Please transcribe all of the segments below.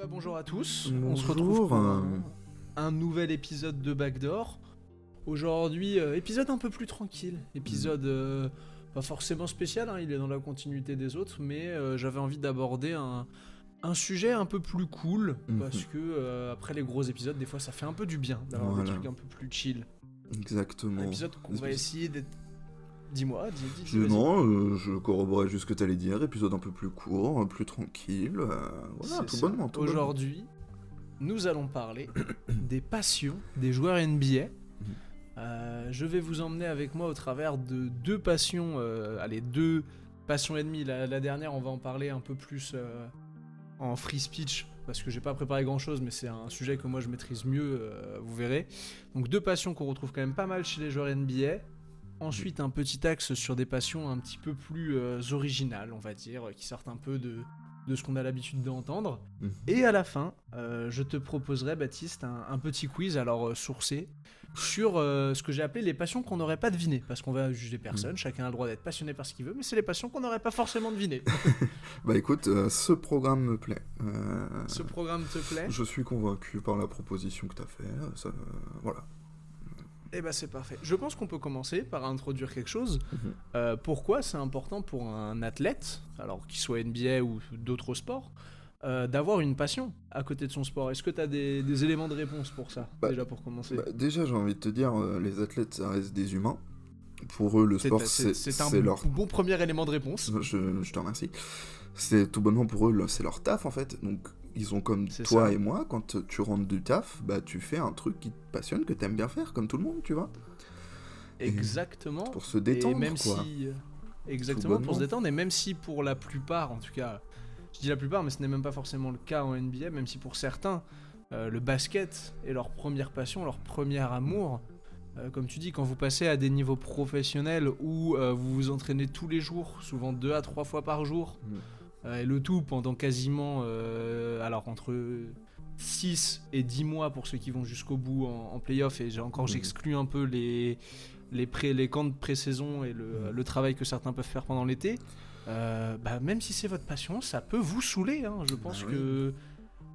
Bonjour à tous, on se Bonjour. retrouve pour un nouvel épisode de Backdoor. Aujourd'hui, épisode un peu plus tranquille, épisode pas forcément spécial, hein, il est dans la continuité des autres, mais j'avais envie d'aborder un sujet un peu plus cool, parce que après les gros épisodes, des fois ça fait un peu du bien d'avoir des trucs un peu plus chill. Exactement. Un épisode qu'on va essayer d'être... Dis-moi, dis, vas-y. Non, je corroborais juste ce que t'allais dire, épisode un peu plus court, plus tranquille, voilà, C'est tout ça. bonnement, tout Aujourd'hui, nous allons parler des passions des joueurs NBA. Je vais vous emmener avec moi au travers de deux passions, deux passions et demie. La dernière, on va en parler un peu plus en free speech, parce que j'ai pas préparé grand chose, mais c'est un sujet que moi je maîtrise mieux, vous verrez. Donc deux passions qu'on retrouve quand même pas mal chez les joueurs NBA. Ensuite, un petit axe sur des passions un petit peu plus originales, on va dire, qui sortent un peu de ce qu'on a l'habitude d'entendre. Et à la fin, je te proposerai, Baptiste, un petit quiz, alors sourcé, sur ce que j'ai appelé les passions qu'on n'aurait pas devinées. Parce qu'on va juger personne, chacun a le droit d'être passionné par ce qu'il veut, mais c'est les passions qu'on n'aurait pas forcément devinées. Bah écoute, ce programme me plaît. Ce programme te plaît ? Je suis convaincu par la proposition que t'as fait, voilà. Eh ben c'est parfait. Je pense qu'on peut commencer par introduire quelque chose. Pourquoi c'est important pour un athlète, alors qu'il soit NBA ou d'autres sports, d'avoir une passion à côté de son sport? Est-ce que tu as des éléments de réponse pour ça, déjà pour commencer? Déjà, j'ai envie de te dire, les athlètes, ça reste des humains. Pour eux, le sport, c'est un leur... bon premier élément de réponse. Je te remercie. C'est tout bonnement pour eux, c'est leur taf en fait. Donc ils ont comme C'est toi ça. et moi, quand tu rentres du taf, bah tu fais un truc qui te passionne, que t'aimes bien faire, comme tout le monde, tu vois. Exactement. Pour se détendre, et même quoi. si exactement, pour se détendre, et même si pour la plupart, en tout cas, je dis la plupart, mais ce n'est même pas forcément le cas en NBA, même si pour certains, le basket est leur première passion, leur premier amour. Comme tu dis, quand vous passez à des niveaux professionnels où vous vous entraînez tous les jours, souvent 2 à 3 fois par jour, et le tout pendant quasiment, alors entre 6 et 10 mois pour ceux qui vont jusqu'au bout en play-off, et j'exclus un peu les camps de pré-saison et le travail que certains peuvent faire pendant l'été. Même si c'est votre passion, ça peut vous saouler, hein. Je pense que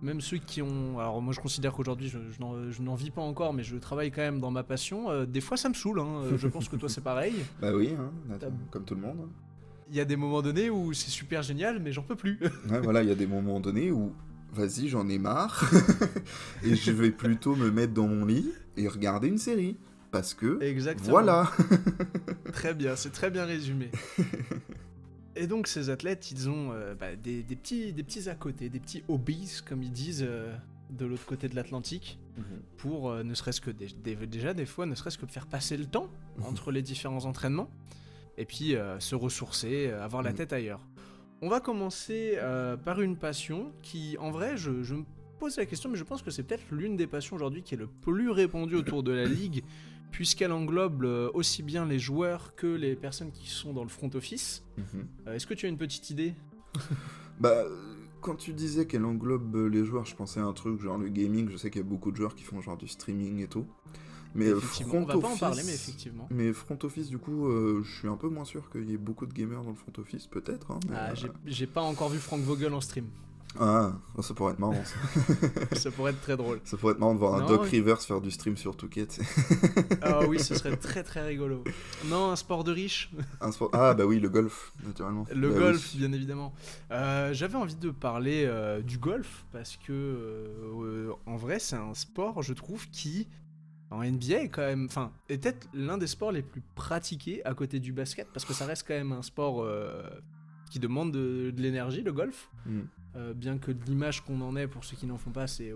même ceux qui ont... Alors moi je considère qu'aujourd'hui je n'en vis pas encore, mais je travaille quand même dans ma passion. Des fois ça me saoule, hein. Je pense que toi c'est pareil. Bah oui, hein, comme tout le monde. Il y a des moments donnés où c'est super génial, mais j'en peux plus. Ouais, voilà, il y a des moments donnés où, vas-y, j'en ai marre, et je vais plutôt me mettre dans mon lit et regarder une série. Parce que, Exactement. voilà. Très bien, c'est très bien résumé. Et donc ces athlètes, ils ont des petits à côté, des petits hobbies, comme ils disent, de l'autre côté de l'Atlantique, pour ne serait-ce que déjà des fois, ne serait-ce que faire passer le temps entre les différents entraînements, et puis se ressourcer, avoir la tête ailleurs. On va commencer par une passion qui, en vrai, je me pose la question, mais je pense que c'est peut-être l'une des passions aujourd'hui qui est le plus répandue autour de la ligue, puisqu'elle englobe aussi bien les joueurs que les personnes qui sont dans le front office. Est-ce que tu as une petite idée ? Quand tu disais qu'elle englobe les joueurs, je pensais à un truc genre le gaming. Je sais qu'il y a beaucoup de joueurs qui font genre du streaming et tout. Mais effectivement, on va pas en parler, mais effectivement. Mais front office, du coup, je suis un peu moins sûr qu'il y ait beaucoup de gamers dans le front office, peut-être. Hein, j'ai pas encore vu Frank Vogel en stream. Ah, ça pourrait être marrant, ça. Ça pourrait être très drôle. Ça pourrait être marrant de voir un Doc Rivers faire du stream sur 2K, tu sais. Ah oui, ce serait très très rigolo. Non, un sport de riche. Ah bah oui, le golf, naturellement. Le golf, oui. Bien évidemment. J'avais envie de parler du golf, parce que en vrai, c'est un sport, je trouve, qui, en NBA, est quand même... Enfin, est peut-être l'un des sports les plus pratiqués à côté du basket, parce que ça reste quand même un sport qui demande de l'énergie, le golf. Bien que de l'image qu'on en ait, pour ceux qui n'en font pas, c'est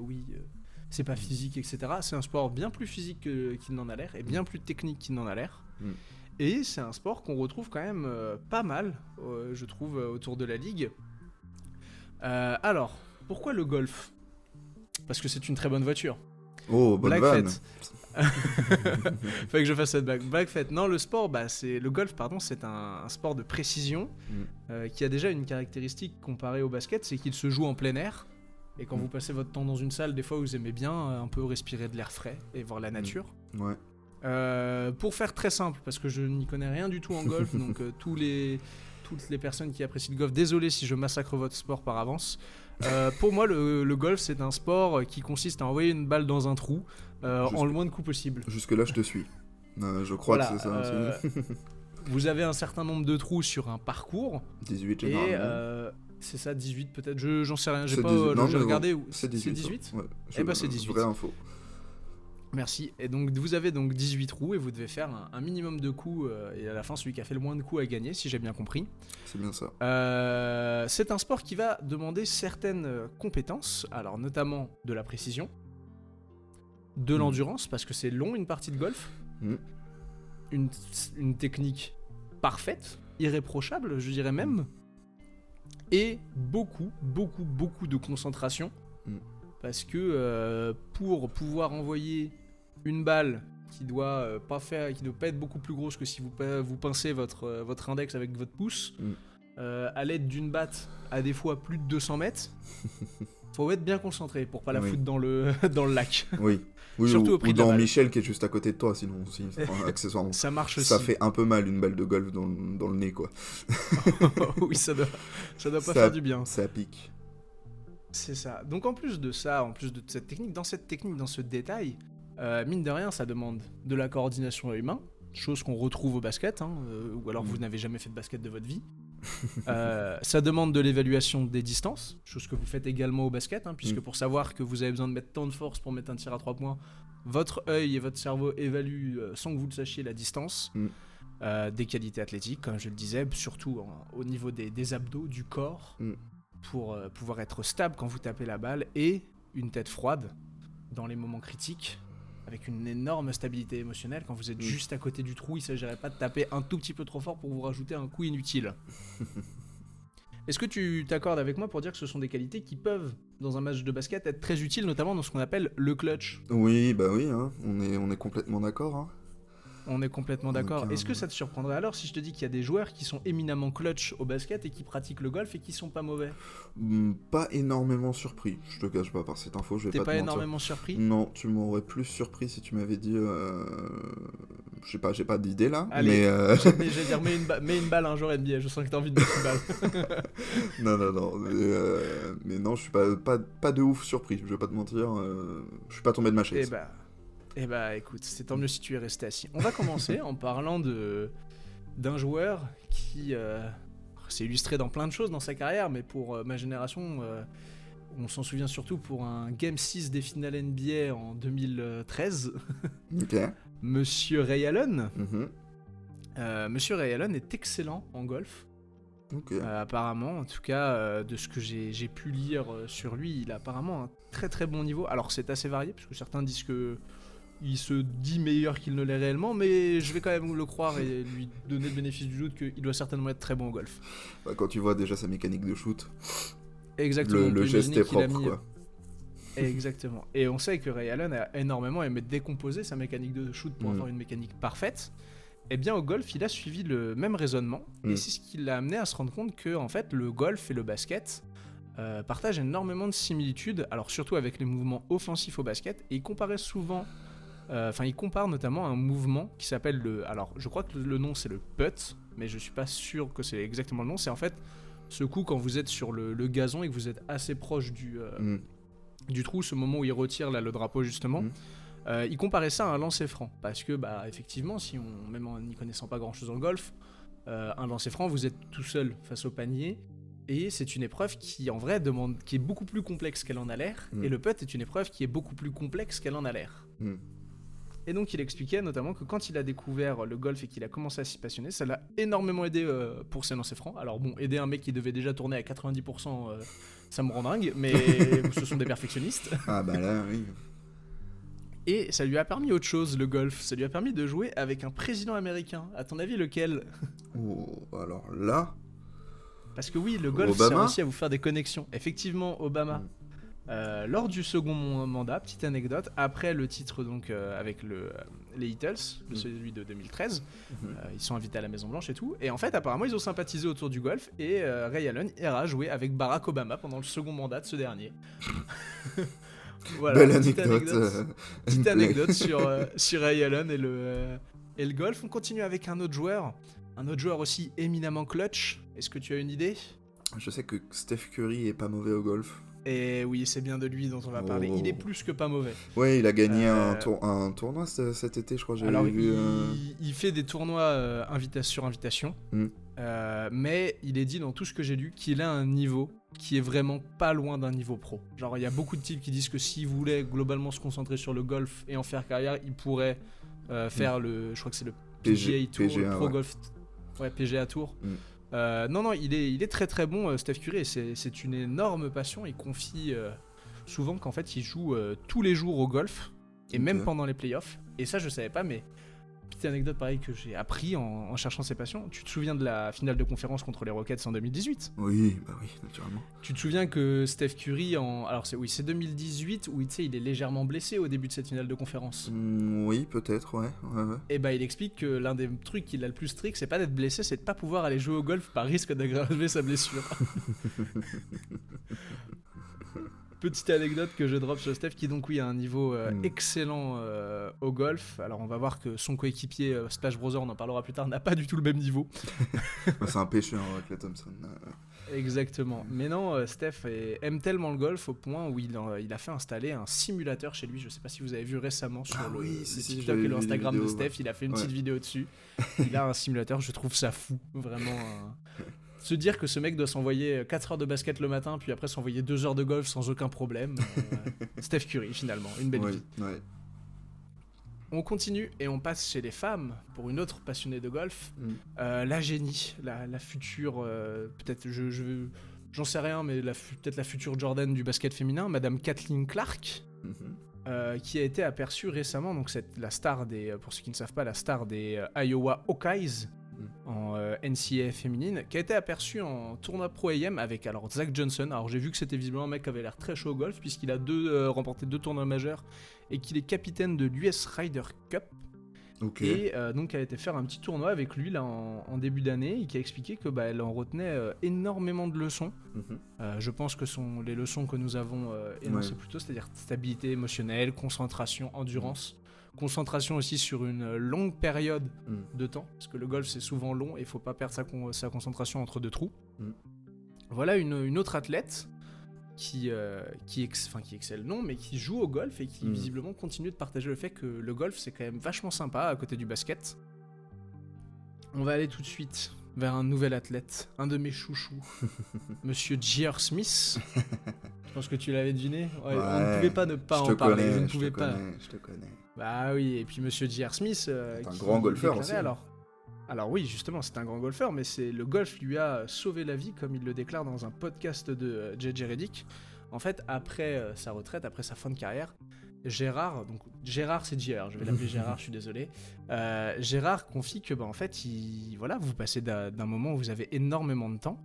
c'est pas physique, etc. C'est un sport bien plus physique qu'il n'en a l'air, et bien plus technique qu'il n'en a l'air. Et c'est un sport qu'on retrouve quand même pas mal, je trouve, autour de la ligue. Alors, pourquoi le golf ? Parce que c'est une très bonne voiture. Oh, bonne vanne. Fallait que je fasse cette blague faite. Non, le golf, c'est un sport de précision qui a déjà une caractéristique comparée au basket, c'est qu'il se joue en plein air. Et quand vous passez votre temps dans une salle, des fois vous aimez bien un peu respirer de l'air frais et voir la nature. Ouais. Pour faire très simple, parce que je n'y connais rien du tout en golf, donc toutes les personnes qui apprécient le golf, désolé si je massacre votre sport par avance. Pour moi, le golf, c'est un sport qui consiste à envoyer une balle dans un trou en le moins de coups possible. Jusque-là, je te suis. Je crois que c'est ça aussi. Vous avez un certain nombre de trous sur un parcours. 18 généralement. Et c'est ça, 18 peut-être, j'en sais rien, j'ai C'est pas 18. Non, regardé. C'est 18. Ouais. Ouais. Eh ben c'est 18. Vraie info. Merci. Et donc vous avez donc 18 trous et vous devez faire un minimum de coups et à la fin celui qui a fait le moins de coups a gagné, si j'ai bien compris. C'est bien ça. C'est un sport qui va demander certaines compétences, alors notamment de la précision, de l'endurance parce que c'est long une partie de golf, une technique parfaite, irréprochable je dirais même, et beaucoup de concentration. Parce que pour pouvoir envoyer une balle qui doit pas être beaucoup plus grosse que si vous pincez votre index avec votre pouce, à l'aide d'une batte à des fois plus de 200 mètres, faut être bien concentré pour pas la foutre dans le lac. Oui. Surtout au prix ou de la dans balle. Michel qui est juste à côté de toi, sinon aussi, accessoirement. Ça marche aussi. Ça fait un peu mal une balle de golf dans le nez, quoi. Oui, ça doit pas faire du bien. Ça pique. C'est ça. Donc en plus de ça, en plus de cette technique, dans ce détail, mine de rien, ça demande de la coordination à humain, chose qu'on retrouve au basket, ou alors vous n'avez jamais fait de basket de votre vie. Ça demande de l'évaluation des distances, chose que vous faites également au basket, puisque pour savoir que vous avez besoin de mettre tant de force pour mettre un tir à 3 points, votre œil et votre cerveau évaluent sans que vous le sachiez la distance. Des qualités athlétiques, comme je le disais, surtout au niveau des abdos, du corps. Pour pouvoir être stable quand vous tapez la balle, et une tête froide dans les moments critiques, avec une énorme stabilité émotionnelle. Quand vous êtes juste à côté du trou, il ne s'agirait pas de taper un tout petit peu trop fort pour vous rajouter un coup inutile. Est-ce que tu t'accordes avec moi pour dire que ce sont des qualités qui peuvent, dans un match de basket, être très utiles, notamment dans ce qu'on appelle le clutch ? Oui, bah oui, on est complètement d'accord. On est complètement d'accord. Est-ce que ça te surprendrait alors si je te dis qu'il y a des joueurs qui sont éminemment clutch au basket et qui pratiquent le golf et qui sont pas mauvais ? Pas énormément surpris, je te cache pas par cette info, je vais pas te mentir. T'es pas énormément surpris ? Non, tu m'aurais plus surpris si tu m'avais dit... Je sais pas, j'ai pas d'idée là. Allez, mais j'allais dire mets une balle un jour NBA, je sens que t'as envie de mettre une balle. Non, mais non, je suis pas de ouf surpris, je vais pas te mentir, je suis pas tombé de ma chaise. Eh bah écoute, c'est tant mieux si tu es resté assis. On va commencer en parlant d'un joueur qui s'est illustré dans plein de choses dans sa carrière, mais pour ma génération, on s'en souvient surtout pour un Game 6 des finales NBA en 2013. Ok. Monsieur Ray Allen. Monsieur Ray Allen est excellent en golf. Okay. Apparemment, en tout cas, de ce que j'ai pu lire sur lui, il a apparemment un très très bon niveau. Alors c'est assez varié, parce que certains disent que il se dit meilleur qu'il ne l'est réellement, mais je vais quand même le croire et lui donner le bénéfice du doute qu'il doit certainement être très bon au golf. Bah, quand tu vois déjà sa mécanique de shoot, exactement, le geste est propre, quoi. Exactement. Et on sait que Ray Allen a énormément aimé décomposer sa mécanique de shoot pour avoir une mécanique parfaite. Eh bien au golf, il a suivi le même raisonnement, et c'est ce qui l'a amené à se rendre compte que en fait, le golf et le basket partagent énormément de similitudes, alors surtout avec les mouvements offensifs au basket, et il comparait souvent... il compare notamment un mouvement qui s'appelle alors je crois que le nom c'est le putt, mais je suis pas sûr que c'est exactement le nom. C'est en fait ce coup quand vous êtes sur le gazon et que vous êtes assez proche du trou, ce moment où il retire là, le drapeau justement. Il comparait ça à un lancer franc, parce que effectivement, même en n'y connaissant pas grand chose en golf, un lancer franc, vous êtes tout seul face au panier. Et c'est une épreuve qui, en vrai, qui est beaucoup plus complexe qu'elle en a l'air. Et le putt est une épreuve qui est beaucoup plus complexe qu'elle en a l'air. Et donc il expliquait notamment que quand il a découvert le golf et qu'il a commencé à s'y passionner, ça l'a énormément aidé pour ses lancers francs. Alors bon, aider un mec qui devait déjà tourner à 90%, ça me rend dingue, mais ce sont des perfectionnistes. Ah bah là, oui. Et ça lui a permis autre chose, le golf. Ça lui a permis de jouer avec un président américain. À ton avis, lequel ? Oh, alors là... Parce que oui, le golf sert aussi à vous faire des connexions. Effectivement, Obama. Lors du second mandat, petite anecdote, après le titre donc avec les Eagles, celui de 2013, ils sont invités à la Maison Blanche et tout, et en fait apparemment ils ont sympathisé autour du golf, et Ray Allen ira jouer avec Barack Obama pendant le second mandat de ce dernier. Voilà, belle anecdote. Petite anecdote sur Ray Allen et le golf. On continue avec un autre joueur aussi éminemment clutch. Est-ce que tu as une idée ? Je sais que Steph Curry est pas mauvais au golf. Et oui, c'est bien de lui dont on va parler. Il est plus que pas mauvais. Ouais, il a gagné un tournoi cet été, je crois. Alors, vu, il fait des tournois sur invitation. Mais il est dit dans tout ce que j'ai lu qu'il a un niveau qui est vraiment pas loin d'un niveau pro. Genre, il y a beaucoup de types qui disent que s'il voulait globalement se concentrer sur le golf et en faire carrière, il pourrait faire je crois que c'est le PGA Tour, PGA, le Pro ouais. Golf, PGA Tour. Non, il est très très bon, Steph Curry, et c'est une énorme passion. Il confie souvent qu'en fait il joue tous les jours au golf, et même pendant les playoffs. Et ça, je savais pas, mais petite anecdote pareil que j'ai appris en cherchant ses passions. Tu te souviens de la finale de conférence contre les Rockets en 2018 ? Oui, naturellement. Tu te souviens que Steph Curry c'est 2018 où il est légèrement blessé au début de cette finale de conférence. Oui, peut-être, ouais. Et il explique que l'un des trucs qu'il a le plus strict, c'est pas d'être blessé, c'est de pas pouvoir aller jouer au golf par risque d'aggraver sa blessure. Petite anecdote que je drop sur Steph, qui donc a un niveau excellent au golf. Alors on va voir que son coéquipier Splash Brother, on en parlera plus tard, n'a pas du tout le même niveau. C'est un pêcheur, Clay Thompson. Exactement. Mais non, Steph aime tellement le golf au point où il a fait installer un simulateur chez lui. Je sais pas si vous avez vu récemment sur le TikTok et le Instagram de Steph, il a fait une petite vidéo dessus. Il a un simulateur, je trouve ça fou, vraiment. Se dire que ce mec doit s'envoyer 4 heures de basket le matin, puis après s'envoyer 2 heures de golf sans aucun problème. Steph Curry, finalement, une belle vie. Ouais. On continue et on passe chez les femmes pour une autre passionnée de golf. La génie, la future, peut-être, j'en sais rien, mais peut-être la future Jordan du basket féminin, Madame Kathleen Clark, qui a été aperçue récemment, donc c'est la star pour ceux qui ne savent pas, la star des Iowa Hawkeyes, en NCAA féminine, qui a été aperçu en tournoi Pro AM avec Zach Johnson. Alors j'ai vu que c'était visiblement un mec qui avait l'air très chaud au golf, puisqu'il a remporté 2 tournois majeurs et qu'il est capitaine de l'US Ryder Cup. Et donc elle a été faire un petit tournoi avec lui là en début d'année, et qui a expliqué que elle en retenait énormément de leçons. Je pense que sont les leçons que nous avons énoncées plus tôt, c'est-à-dire stabilité émotionnelle, concentration, endurance. Concentration aussi sur une longue période de temps, parce que le golf c'est souvent long et il faut pas perdre sa concentration entre 2 trous. Voilà une autre athlète qui excelle non, mais qui joue au golf et qui visiblement continue de partager le fait que le golf c'est quand même vachement sympa à côté du basket. On va aller tout de suite vers un nouvel athlète, un de mes chouchous, Monsieur J.R. Smith. Je pense que tu l'avais deviné. On ne pouvait pas ne pas en parler. Je ne pouvais pas. Je te connais. Bah oui, et puis Monsieur J.R. Smith. C'est un grand golfeur aussi. Alors oui, justement, c'est un grand golfeur, mais le golf lui a sauvé la vie, comme il le déclare dans un podcast de J.J. Redick. En fait, après sa retraite, après sa fin de carrière, Gérard c'est JR, je vais l'appeler Gérard, je suis désolé. Gérard confie que en fait, vous passez d'un moment où vous avez énormément de temps,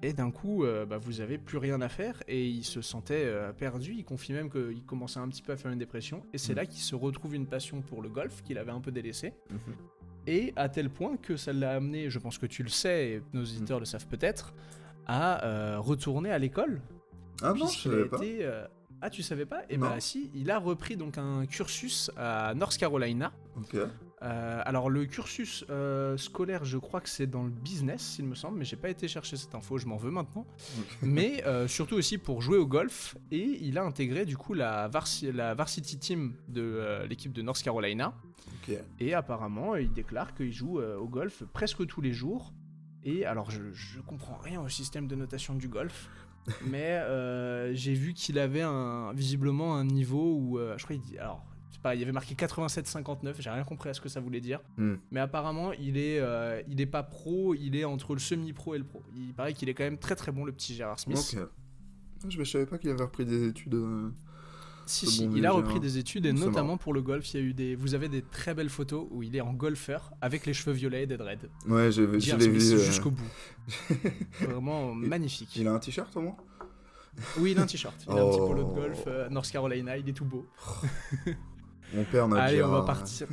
et d'un coup, vous avez plus rien à faire, et il se sentait perdu. Il confie même qu'il commençait un petit peu à faire une dépression, et c'est là qu'il se retrouve une passion pour le golf qu'il avait un peu délaissé. Et à tel point que ça l'a amené, je pense que tu le sais, et nos auditeurs le savent peut-être, à retourner à l'école. Ah non, je savais pas. Ah, tu savais pas ? Eh ben si, il a repris donc un cursus à North Carolina. Ok. Alors le cursus scolaire, je crois que c'est dans le business, il me semble, mais j'ai pas été chercher cette info, je m'en veux maintenant. Okay. Mais surtout aussi pour jouer au golf, et il a intégré du coup la varsity team de l'équipe de North Carolina. Okay. Et apparemment, il déclare qu'il joue au golf presque tous les jours. Et alors, je comprends rien au système de notation du golf. Mais j'ai vu qu'il avait visiblement un niveau où je crois c'est pareil, il y avait marqué 87-59, j'ai rien compris à ce que ça voulait dire. Mais apparemment il est pas pro, il est entre le semi-pro et le pro. Il paraît qu'il est quand même très très bon, le petit Gérard Smith. Ok. Je savais pas qu'il avait repris des études. Si, il a repris des études, et notamment pour le golf, vous avez des très belles photos où il est en golfeur avec les cheveux violets et des dreads. Ouais, je l'ai vu jusqu'au bout. Vraiment magnifique. Il a un t-shirt au moins ? Oui, il a un t-shirt. Il a un petit polo de golf, North Carolina, il est tout beau. Mon père n'a Allez, on va partir.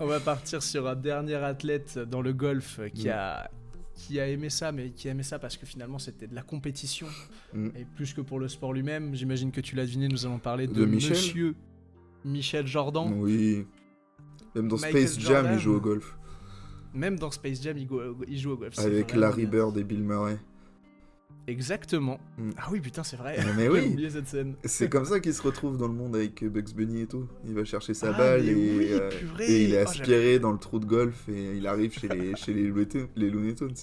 On va partir sur un dernier athlète dans le golf qui a aimé ça, mais qui a aimé ça parce que finalement c'était de la compétition et plus que pour le sport lui-même. J'imagine que tu l'as deviné, nous allons parler de Monsieur Michael Jordan. Oui. Même dans Space Jam, il joue au golf. Même dans Space Jam, il joue au golf. Avec Larry Bird et Bill Murray. Exactement. Ah oui, putain, c'est vrai. Mais J'ai oui. oublié cette scène. C'est comme ça qu'il se retrouve dans le monde avec Bugs Bunny et tout. Il va chercher sa Ah, balle mais oui, et purée. il est Oh, aspiré dans le trou de golf et il arrive chez les Looney Tunes.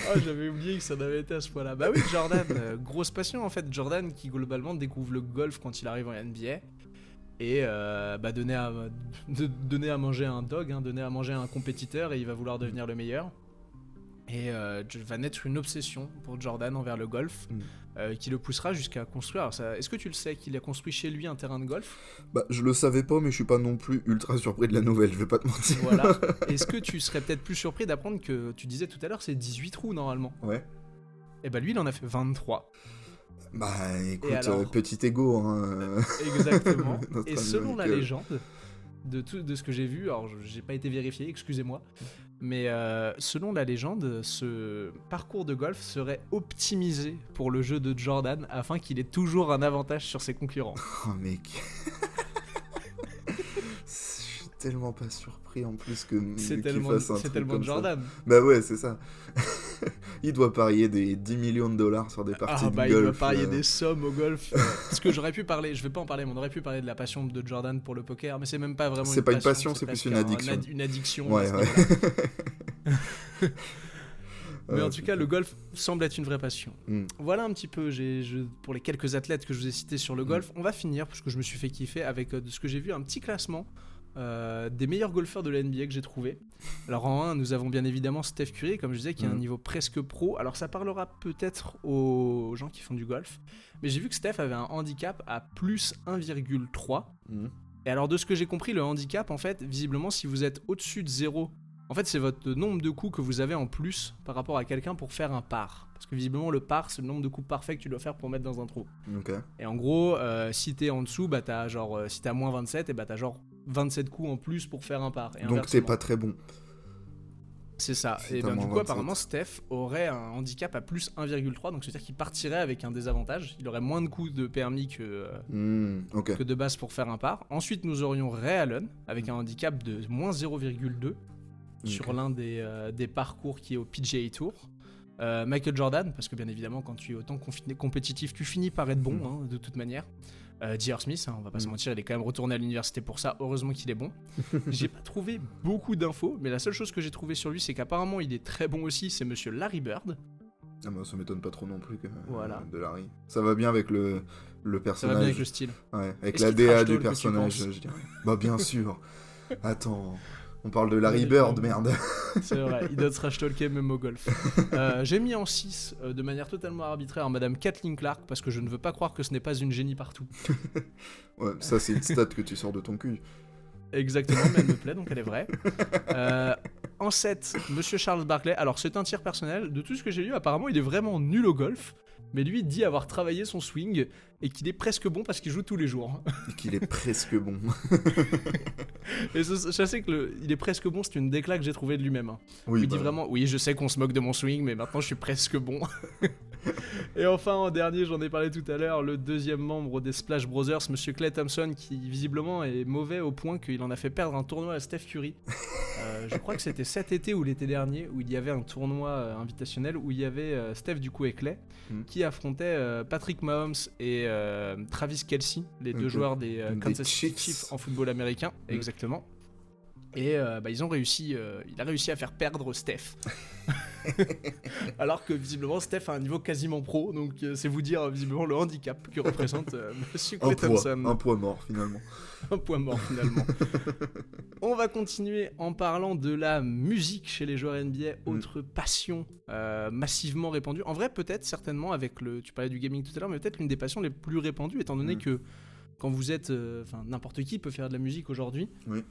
Oh, j'avais oublié que ça avait été à ce point-là. Bah oui, Jordan, grosse passion en fait. Jordan qui globalement découvre le golf quand il arrive en NBA. Et bah donner à manger à un dog, donner à manger à un compétiteur et il va vouloir devenir le meilleur. Et va naître une obsession pour Jordan envers le golf qui le poussera jusqu'à construire. Alors est-ce que tu le sais qu'il a construit chez lui un terrain de golf ? Bah, je le savais pas, mais je suis pas non plus ultra surpris de la nouvelle, je vais pas te mentir. Voilà. Est-ce que tu serais peut-être plus surpris d'apprendre que tu disais tout à l'heure c'est 18 trous normalement ? Ouais. Et bah lui il en a fait 23. Bah écoute, alors, petit ego, hein. Exactement. Notre Et ami selon la Michael. légende, de ce que j'ai vu, alors j'ai pas été vérifié, excusez-moi, mais selon la légende, ce parcours de golf serait optimisé pour le jeu de Jordan afin qu'il ait toujours un avantage sur ses concurrents. Oh mec. Je suis tellement pas surpris en plus que C'est qu'il tellement, fasse un c'est truc tellement comme de ça. Jordan. Bah ouais, c'est ça. Il doit parier des 10 millions de dollars sur des parties Ah de bah golf. il doit parier des sommes au golf. Parce que j'aurais pu parler, je vais pas en parler, mais on aurait pu parler de la passion de Jordan pour le poker, mais c'est même pas vraiment C'est pas une passion, c'est plus une addiction. Une addiction. Ouais, à ce ouais. niveau-là. Mais en tout c'est cas, clair. le golf semble être une vraie passion. Mm. Voilà un petit peu, pour les quelques athlètes que je vous ai cités sur le golf, on va finir, parce que je me suis fait kiffer, avec de ce que j'ai vu, un petit classement des meilleurs golfeurs de la NBA que j'ai trouvé. Alors en 1, nous avons bien évidemment Steph Curry, comme je disais, qui a un niveau presque pro. Alors ça parlera peut-être aux gens qui font du golf, mais j'ai vu que Steph avait un handicap à plus 1,3. Et alors de ce que j'ai compris, le handicap, en fait, visiblement, si vous êtes au-dessus de 0, en fait, c'est votre nombre de coups que vous avez en plus par rapport à quelqu'un pour faire un par. Parce que visiblement, le par, c'est le nombre de coups parfaits que tu dois faire pour mettre dans un trou. Ok. Et en gros, si t'es en dessous, bah t'as genre, si t'as moins 27, et bah t'as genre 27 coups en plus pour faire un par. Et Donc t'es pas très bon. C'est ça. Si Et t'as ben, du moins coup, 27. apparemment, Steph aurait un handicap à plus 1,3, donc c'est-à-dire qu'il partirait avec un désavantage. Il aurait moins de coups de permis Ok. que de base pour faire un par. Ensuite, nous aurions Ray Allen avec un handicap de moins 0,2 sur l'un des parcours qui est au PGA Tour. Michael Jordan, parce que bien évidemment, quand tu es autant compétitif, tu finis par être bon, de toute manière. J.R. Smith, on va pas se mentir, il est quand même retourné à l'université pour ça, heureusement qu'il est bon. J'ai pas trouvé beaucoup d'infos, mais la seule chose que j'ai trouvé sur lui, c'est qu'apparemment il est très bon aussi, c'est monsieur Larry Bird. Ah bah ça m'étonne pas trop non plus Voilà. de Larry. Ça va bien avec le Ça personnage. va bien avec le style. Ouais, avec Est-ce la qu'il DA trash du talk que tu personnage, penses je dirais. Bah bien sûr. Attends, on parle de Larry Ouais, Bird, je- merde. C'est vrai, il doit trash talker même au golf. J'ai mis en 6, de manière totalement arbitraire, Madame Kathleen Clark, parce que je ne veux pas croire que ce n'est pas une génie partout. Ouais, ça c'est une stat que tu sors de ton cul. Exactement, mais elle me plaît, donc elle est vraie. En 7, Monsieur Charles Barkley. Alors, c'est un tir personnel. De tout ce que j'ai lu, apparemment, il est vraiment nul au golf. Mais lui dit avoir travaillé son swing et qu'il est presque bon parce qu'il joue tous les jours. Et qu'il est presque bon. Et je sais que il est presque bon, c'est une décla que j'ai trouvée de lui-même. Oui, Il dit vraiment, oui, je sais qu'on se moque de mon swing, mais maintenant je suis presque bon. Et enfin, en dernier, j'en ai parlé tout à l'heure, le deuxième membre des Splash Brothers, Monsieur Klay Thompson, qui visiblement est mauvais au point qu'il en a fait perdre un tournoi à Steph Curry. Je crois que c'était cet été ou l'été dernier, où il y avait un tournoi invitationnel, où il y avait Steph du coup et Klay, qui affrontaient Patrick Mahomes et Travis Kelce, les deux joueurs des Kansas City Chiefs en football américain. Exactement. Et ils ont réussi, il a réussi à faire perdre Steph. Alors que visiblement Steph a un niveau quasiment pro, donc c'est vous dire visiblement le handicap que représente Monsieur Klay Thompson. Un poids mort finalement. Un point mort finalement. On va continuer en parlant de la musique chez les joueurs NBA, autre passion massivement répandue. En vrai, peut-être certainement avec tu parlais du gaming tout à l'heure, mais peut-être l'une des passions les plus répandues, étant donné que quand vous êtes, n'importe qui peut faire de la musique aujourd'hui. Oui.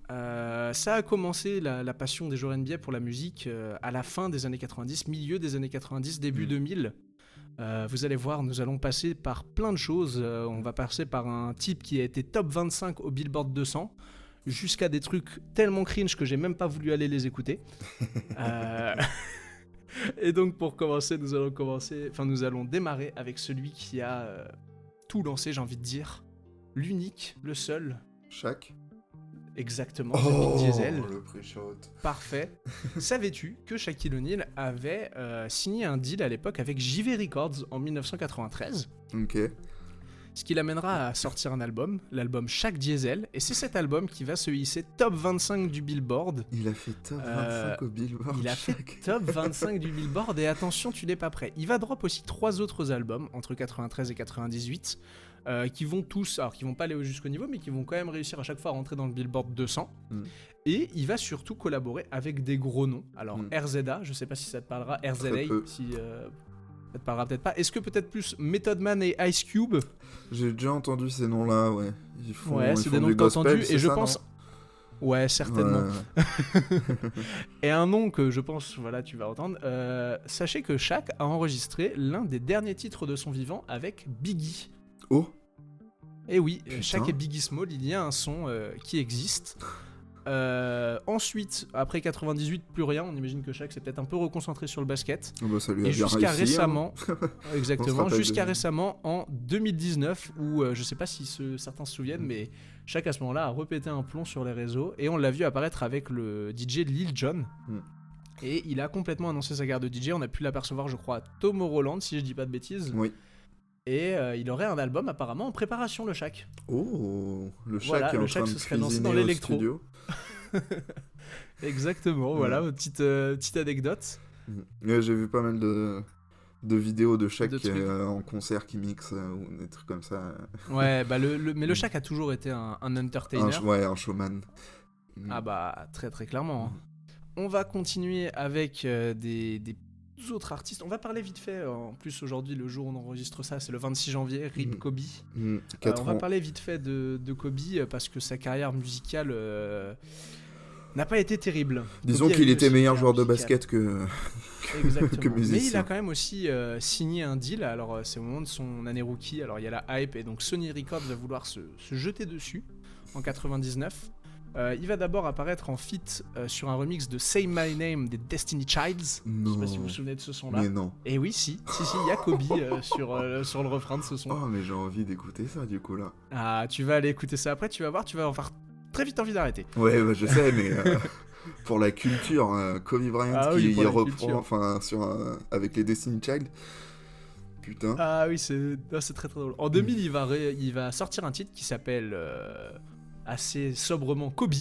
Ça a commencé la passion des joueurs NBA pour la musique à la fin des années 90, milieu des années 90, début 2000. Vous allez voir, nous allons passer par plein de choses. On va passer par un type qui a été top 25 au Billboard 200, jusqu'à des trucs tellement cringe que j'ai même pas voulu aller les écouter. Et donc pour commencer, nous allons démarrer avec celui qui a tout lancé, j'ai envie de dire. L'unique, le seul. Shaq. Exactement, de Vin Diesel. Le pre-shot. Parfait. Savais-tu que Shaquille O'Neal avait signé un deal à l'époque avec JV Records en 1993, Ok. ce qui l'amènera à sortir un album, l'album Shaq Diesel, et c'est cet album qui va se hisser top 25 du Billboard. Il a fait top 25 au Billboard. Il a fait top 25 du Billboard, et attention, tu n'es pas prêt. Il va drop aussi 3 autres albums, entre 93 et 98, qui vont tous, alors qui vont pas aller jusqu'au niveau, mais qui vont quand même réussir à chaque fois à rentrer dans le Billboard 200. Et il va surtout collaborer avec des gros noms. Alors RZA, je sais pas si ça te parlera, RZA, si ça te parlera peut-être pas. Est-ce que peut-être plus Method Man et Ice Cube? J'ai déjà entendu ces noms-là, ouais. C'est des noms que t'as entendus, et je pense... Ouais, certainement. Ouais. Et un nom que je pense, voilà, tu vas entendre. Sachez que Shaq a enregistré l'un des derniers titres de son vivant avec Biggie. Oh. Et oui, Putain. Shaq et Biggie Small, il y a un son qui existe. Ensuite, après 98, plus rien. On imagine que Shaq s'est peut-être un peu reconcentré sur le basket. Oh bah ça lui a Et bien jusqu'à réussi, récemment, exactement, rappelle jusqu'à de- récemment en 2019, où je sais pas si certains se souviennent, mais Shaq à ce moment-là a repété un plomb sur les réseaux et on l'a vu apparaître avec le DJ Lil Jon. Et il a complètement annoncé sa carrière de DJ. On a pu l'apercevoir, je crois, à Tomorrowland, si je dis pas de bêtises. Oui. Et il aurait un album apparemment en préparation, le Shaq. Oh, le Shaq Voilà, est le en Shaq train se de serait lancé cuisiner dans au l'électro. studio. Exactement, voilà, petite anecdote. Ouais, j'ai vu pas mal de vidéos de Shaq De trucs. en concert qui mixent ou des trucs comme ça. Ouais, bah mais le Shaq a toujours été un entertainer. Un showman. Ah bah, très très clairement. Hein. On va continuer avec des autres artistes. On va parler vite fait, en plus aujourd'hui, le jour où on enregistre ça, c'est le 26 janvier, RIP Kobe. 4 On va ans. parler vite fait de Kobe parce que sa carrière musicale n'a pas été terrible. Disons Kobe a qu'il eu était aussi meilleur une joueur de carrière basket que Exactement. Mais il musicien. a quand même aussi signé un deal. Alors c'est au moment de son année rookie. Alors il y a la hype et donc Sony Records va vouloir se jeter dessus en 99. Il va d'abord apparaître en feat sur un remix de Say My Name des Destiny Childs. Non. Je sais pas si vous vous souvenez de ce son-là. Mais non. Et oui, si, il y a Kobe sur le refrain de ce son. Oh, mais j'ai envie d'écouter ça du coup là. Ah, tu vas aller écouter ça après, tu vas voir, tu vas en faire très vite envie d'arrêter. Ouais, bah, je sais, mais pour la culture, Kobe Bryant Ah oui, qui pour la reprend, culture. enfin, avec les Destiny Child. Putain. Ah oui, c'est très très drôle. En 2000, il va sortir un titre qui s'appelle assez sobrement Kobe.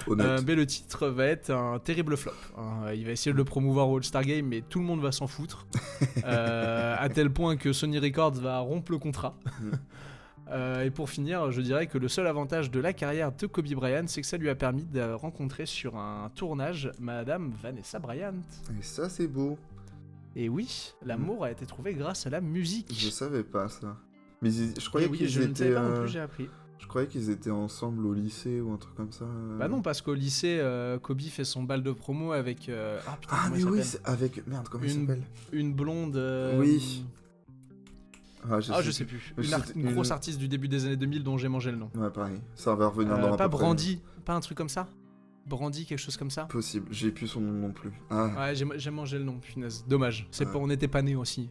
Honnête. Mais le titre va être un terrible flop. Hein. Il va essayer de le promouvoir au All-Star Game, mais tout le monde va s'en foutre. À tel point que Sony Records va rompre le contrat. Et pour finir, je dirais que le seul avantage de la carrière de Kobe Bryant, c'est que ça lui a permis de rencontrer sur un tournage Madame Vanessa Bryant. Et ça, c'est beau. Et oui, l'amour a été trouvé grâce à la musique. Je savais pas ça. Mais je Et croyais oui, qu'ils je ne savais étaient. pas non plus, j'ai appris. Je croyais qu'ils étaient ensemble au lycée ou un truc comme ça. Bah non, parce qu'au lycée, Kobe fait son bal de promo avec... Ah putain, Ah, comment mais il oui, s'appelle c'est avec. Merde, comment il s'appelle Une blonde... Oui. je sais plus. Une grosse artiste du début des années 2000 dont j'ai mangé le nom. Ouais, pareil. Ça va revenir dans un Pas peu près. Brandy, pas un truc comme ça Brandy, quelque chose comme ça. Possible, j'ai plus son nom non plus. Ah, Ouais, j'ai mangé le nom, punaise. Dommage, on n'était pas nés aussi.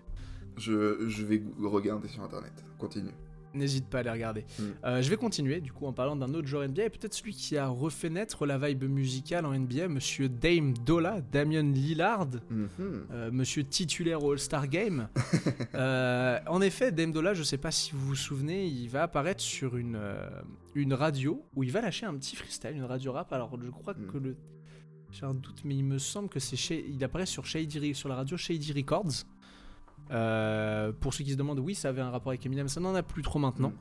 je vais regarder sur internet. Continue. N'hésite pas à les regarder. Je vais continuer, du coup, en parlant d'un autre joueur NBA, et peut-être celui qui a refait naître la vibe musicale en NBA, monsieur Dame Dolla, Damian Lillard, monsieur titulaire au All-Star Game. En effet, Dame Dolla, je sais pas si vous vous souvenez, il va apparaître sur une radio où il va lâcher un petit freestyle, une radio rap. Alors, je crois que j'ai un doute, mais il me semble que il apparaît sur la radio Shady Records. Pour ceux qui se demandent, oui, ça avait un rapport avec Eminem, ça n'en a plus trop maintenant.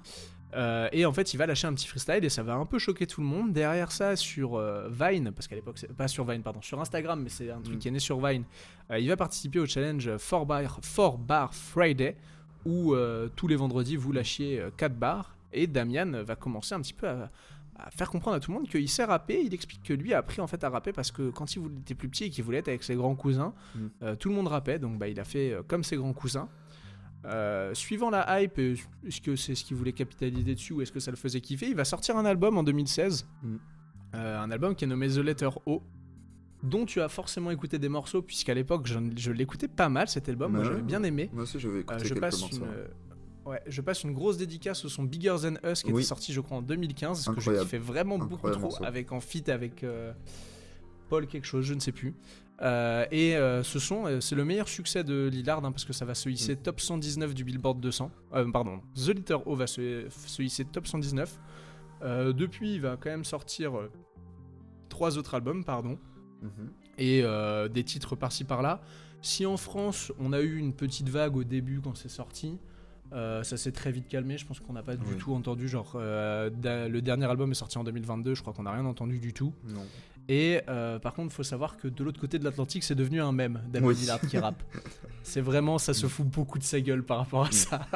Et en fait, il va lâcher un petit freestyle et ça va un peu choquer tout le monde. Derrière ça, sur Vine, parce qu'à l'époque, c'est pas sur Vine, pardon, sur Instagram, mais c'est un truc qui est né sur Vine, il va participer au challenge 4 Bar Friday, où tous les vendredis, vous lâchiez 4 bars. Et Damian va commencer un petit peu à faire comprendre à tout le monde qu'il sait rapper. Il explique que lui a appris en fait à rapper parce que quand il était plus petit et qu'il voulait être avec ses grands cousins, tout le monde rappait, donc il a fait comme ses grands cousins. Suivant la hype, est-ce que c'est ce qu'il voulait capitaliser dessus ou est-ce que ça le faisait kiffer, il va sortir un album en 2016, un album qui est nommé The Letter O, dont tu as forcément écouté des morceaux puisqu'à l'époque je l'écoutais pas mal cet album, moi j'avais bien aimé. Moi aussi j'avais écouté quelques morceaux. Ouais, je passe une grosse dédicace au son Bigger Than Us qui était sorti je crois en 2015, ce que je kiffais vraiment beaucoup trop, avec en feat avec Paul quelque chose, je ne sais plus. Ce son, c'est le meilleur succès de Lillard parce que ça va se hisser top 119 du Billboard 200. The Letter O va se hisser top 119. Depuis, il va quand même sortir 3 autres albums, et des titres par-ci par-là. Si en France, on a eu une petite vague au début quand c'est sorti, ça s'est très vite calmé. Je pense qu'on n'a pas du tout entendu. Le dernier album est sorti en 2022, je crois qu'on n'a rien entendu du tout. Non. Et par contre, il faut savoir que de l'autre côté de l'Atlantique, c'est devenu un mème Damien Lillard qui rappe. C'est vraiment, ça se fout beaucoup de sa gueule par rapport à ça.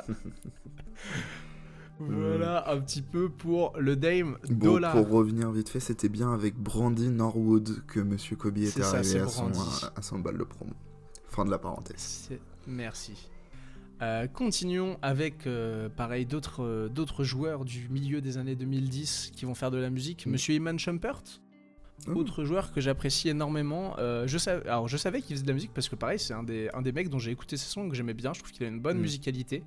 Voilà un petit peu pour le Dame Dollar. Pour revenir vite fait, c'était bien avec Brandy Norwood que Monsieur Kobe était arrivé à son bal de promo. Fin de la parenthèse. Merci. Continuons avec pareil d'autres joueurs du milieu des années 2010 qui vont faire de la musique. Monsieur Iman Shumpert, autre joueur que j'apprécie énormément. Je savais qu'il faisait de la musique parce que pareil, c'est un des mecs dont j'ai écouté ses sons que j'aimais bien. Je trouve qu'il a une bonne musicalité.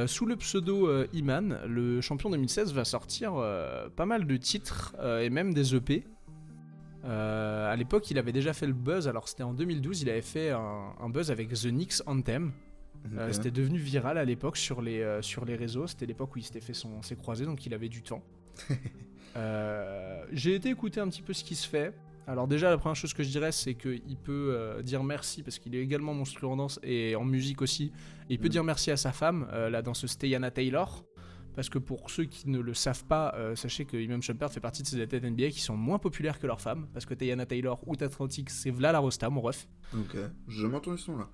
Sous le pseudo Iman, le champion 2016 va sortir pas mal de titres et même des EP. À l'époque, il avait déjà fait le buzz. Alors c'était en 2012, il avait fait un buzz avec The Knicks Anthem. C'était devenu viral à l'époque sur les réseaux. C'était l'époque où il s'était fait ses croisés, donc il avait du temps. J'ai été écouter un petit peu ce qui se fait. Alors déjà, la première chose que je dirais, c'est qu'il peut dire merci, parce qu'il est également monstrueux en danse et en musique aussi. Et il peut dire merci à sa femme, la danseuse Teyana Taylor. Parce que pour ceux qui ne le savent pas, sachez que Iman Shumpert fait partie de ces athlètes NBA qui sont moins populaires que leurs femmes. Parce que Teyana Taylor ou Atlantic, c'est Vla la Rosta, mon ref. Ok, j'ai jamais entendu ce son là.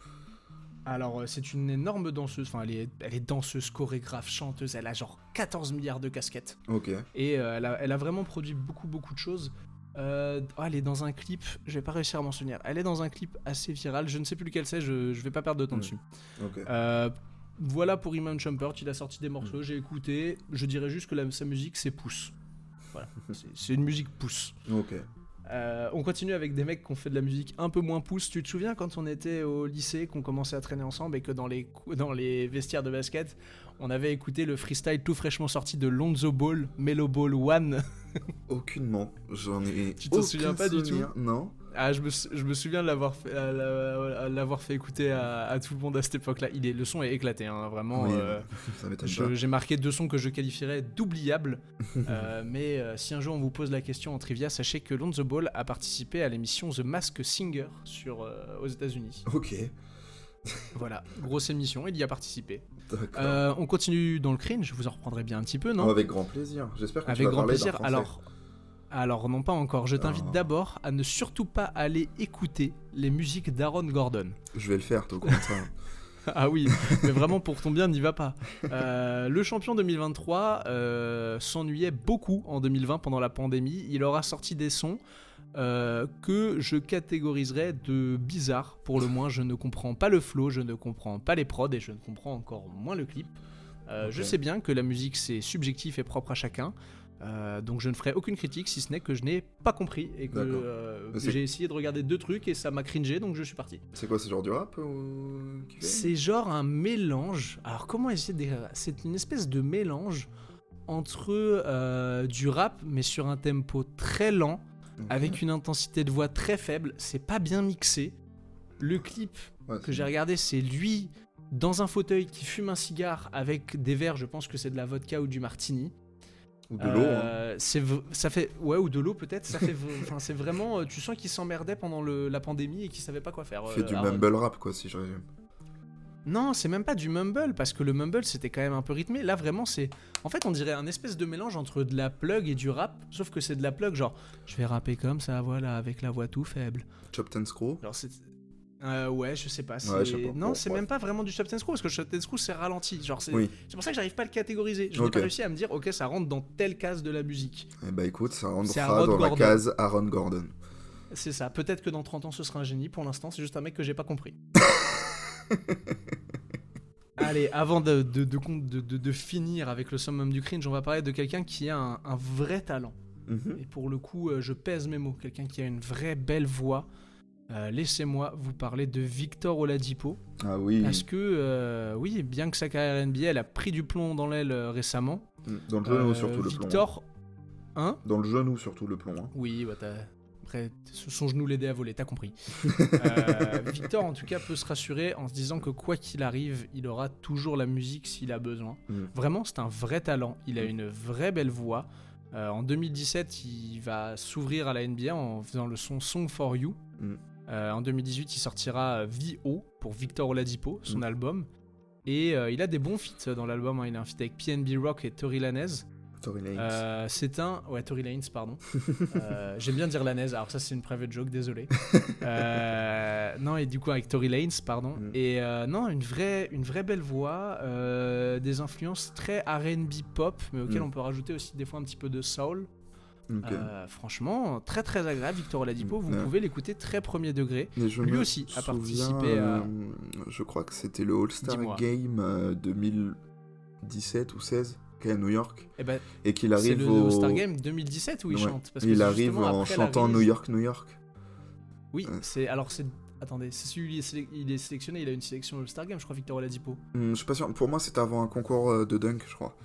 Alors, c'est une énorme danseuse, enfin, elle est danseuse, chorégraphe, chanteuse, elle a genre 14 milliards de casquettes. Ok. Et elle a vraiment produit beaucoup de choses. Elle est dans un clip, je vais pas réussir à m'en souvenir. Elle est dans un clip assez viral, je ne sais plus lequel c'est, je vais pas perdre de temps dessus. Ok. Voilà pour Iman Shumpert, il a sorti des morceaux, j'ai écouté. Je dirais juste que sa musique, c'est pouce. Voilà, c'est une musique pouce. Ok. On continue avec des mecs qui ont fait de la musique un peu moins pouce. Tu te souviens quand on était au lycée, qu'on commençait à traîner ensemble et que dans les vestiaires de basket, on avait écouté le freestyle tout fraîchement sorti de Lonzo Ball, Melo Ball One. Aucunement, j'en ai. Tu t'en souviens pas du tout? Non. Ah, je me souviens de l'avoir fait écouter à tout le monde à cette époque-là. Le son est éclaté, hein, vraiment. Oui, ça m'étonne pas. J'ai marqué 2 sons que je qualifierais d'oubliables. Mais si un jour on vous pose la question en trivia, sachez que Lonzo Ball a participé à l'émission The Masked Singer aux États-Unis. Ok. Voilà, grosse émission, il y a participé. D'accord. On continue dans le cringe, je vous en reprendrai bien un petit peu, non? Avec grand plaisir. J'espère que avec tu vas grand parler plaisir. d'un Français. Alors non, pas encore. Je t'invite d'abord à ne surtout pas aller écouter les musiques d'Aaron Gordon. Je vais le faire, toi, comme ça. Ah oui, mais vraiment pour ton bien, n'y va pas. Le champion 2023 s'ennuyait beaucoup en 2020 pendant la pandémie. Il aura sorti des sons que je catégoriserais de bizarres. Pour le moins, je ne comprends pas le flow, je ne comprends pas les prods et je ne comprends encore moins le clip. Okay. Je sais bien que la musique c'est subjectif et propre à chacun. Donc je ne ferai aucune critique si ce n'est que je n'ai pas compris et que j'ai essayé de regarder 2 trucs et ça m'a cringé, donc je suis parti. C'est quoi, c'est genre du rap C'est genre un mélange. Alors comment essayer de décrire? C'est une espèce de mélange entre du rap mais sur un tempo très lent, avec une intensité de voix très faible. C'est pas bien mixé. Le clip que j'ai regardé, c'est lui dans un fauteuil qui fume un cigare avec des verres, je pense que c'est de la vodka ou du martini. Ou de l'eau. Ça fait ou de l'eau peut-être. Ça fait, c'est vraiment. Tu sens qu'il s'emmerdait pendant la pandémie et qu'il savait pas quoi faire. Il fait du mumble rap quoi, si je résume. Non, c'est même pas du mumble parce que le mumble c'était quand même un peu rythmé. Là vraiment c'est. En fait on dirait un espèce de mélange entre de la plug et du rap, sauf que c'est de la plug genre. Je vais rapper comme ça, voilà, avec la voix tout faible. Chopped and Screw. Alors c'est. Ouais, je sais pas. Non, bon, c'est même pas vraiment du chop and screw parce que le chop and screw c'est ralenti. Genre, c'est pour ça que j'arrive pas à le catégoriser. Je n'ai pas réussi à me dire, ok, ça rentre dans telle case de la musique. Eh bah écoute, ça rentrera dans la case Aaron Gordon. C'est ça. Peut-être que dans 30 ans ce sera un génie. Pour l'instant, c'est juste un mec que j'ai pas compris. Allez, avant de finir avec le summum du cringe, on va parler de quelqu'un qui a un vrai talent. Et pour le coup, je pèse mes mots. Quelqu'un qui a une vraie belle voix. laissez-moi vous parler de Victor Oladipo. Ah oui. Parce que, oui, bien que sa carrière NBA, elle a pris du plomb dans l'aile récemment. Dans le genou, surtout le plomb. Victor... Hein ? Dans le genou, surtout le plomb. Hein. Oui, bah après, son genou l'aidait à voler, t'as compris. Victor, en tout cas, peut se rassurer en se disant que quoi qu'il arrive, il aura toujours la musique s'il a besoin. Vraiment, c'est un vrai talent. Il a une vraie belle voix. En 2017, il va s'ouvrir à la NBA en faisant le son Song for You. En 2018, il sortira VO pour Victor Oladipo, son album. Et il a des bons feats dans l'album. Hein. Il a un feat avec PNB Rock et Tory Lanez. Tory Lanez. Tory Lanez, pardon. J'aime bien dire Lanez, alors ça c'est une private joke, désolé. Non, et du coup avec Tory Lanez, pardon. Et non, une vraie belle voix, des influences très R&B pop, mais auxquelles on peut rajouter aussi des fois un petit peu de soul. Okay. Franchement, très très agréable, Victor Oladipo. Vous pouvez l'écouter très premier degré. Lui aussi a participé à... Je crois que c'était le All-Star Game 2017 ou 16 à New York. Et qu'il arrive c'est le All-Star Game 2017 où il chante. Parce que il arrive en chantant New York, New York. Oui, c'est... Attendez, c'est celui il est sélectionné, il a une sélection All-Star Game, je crois, Victor Oladipo. Je suis pas sûr. Pour moi, c'était avant un concours de dunk, je crois.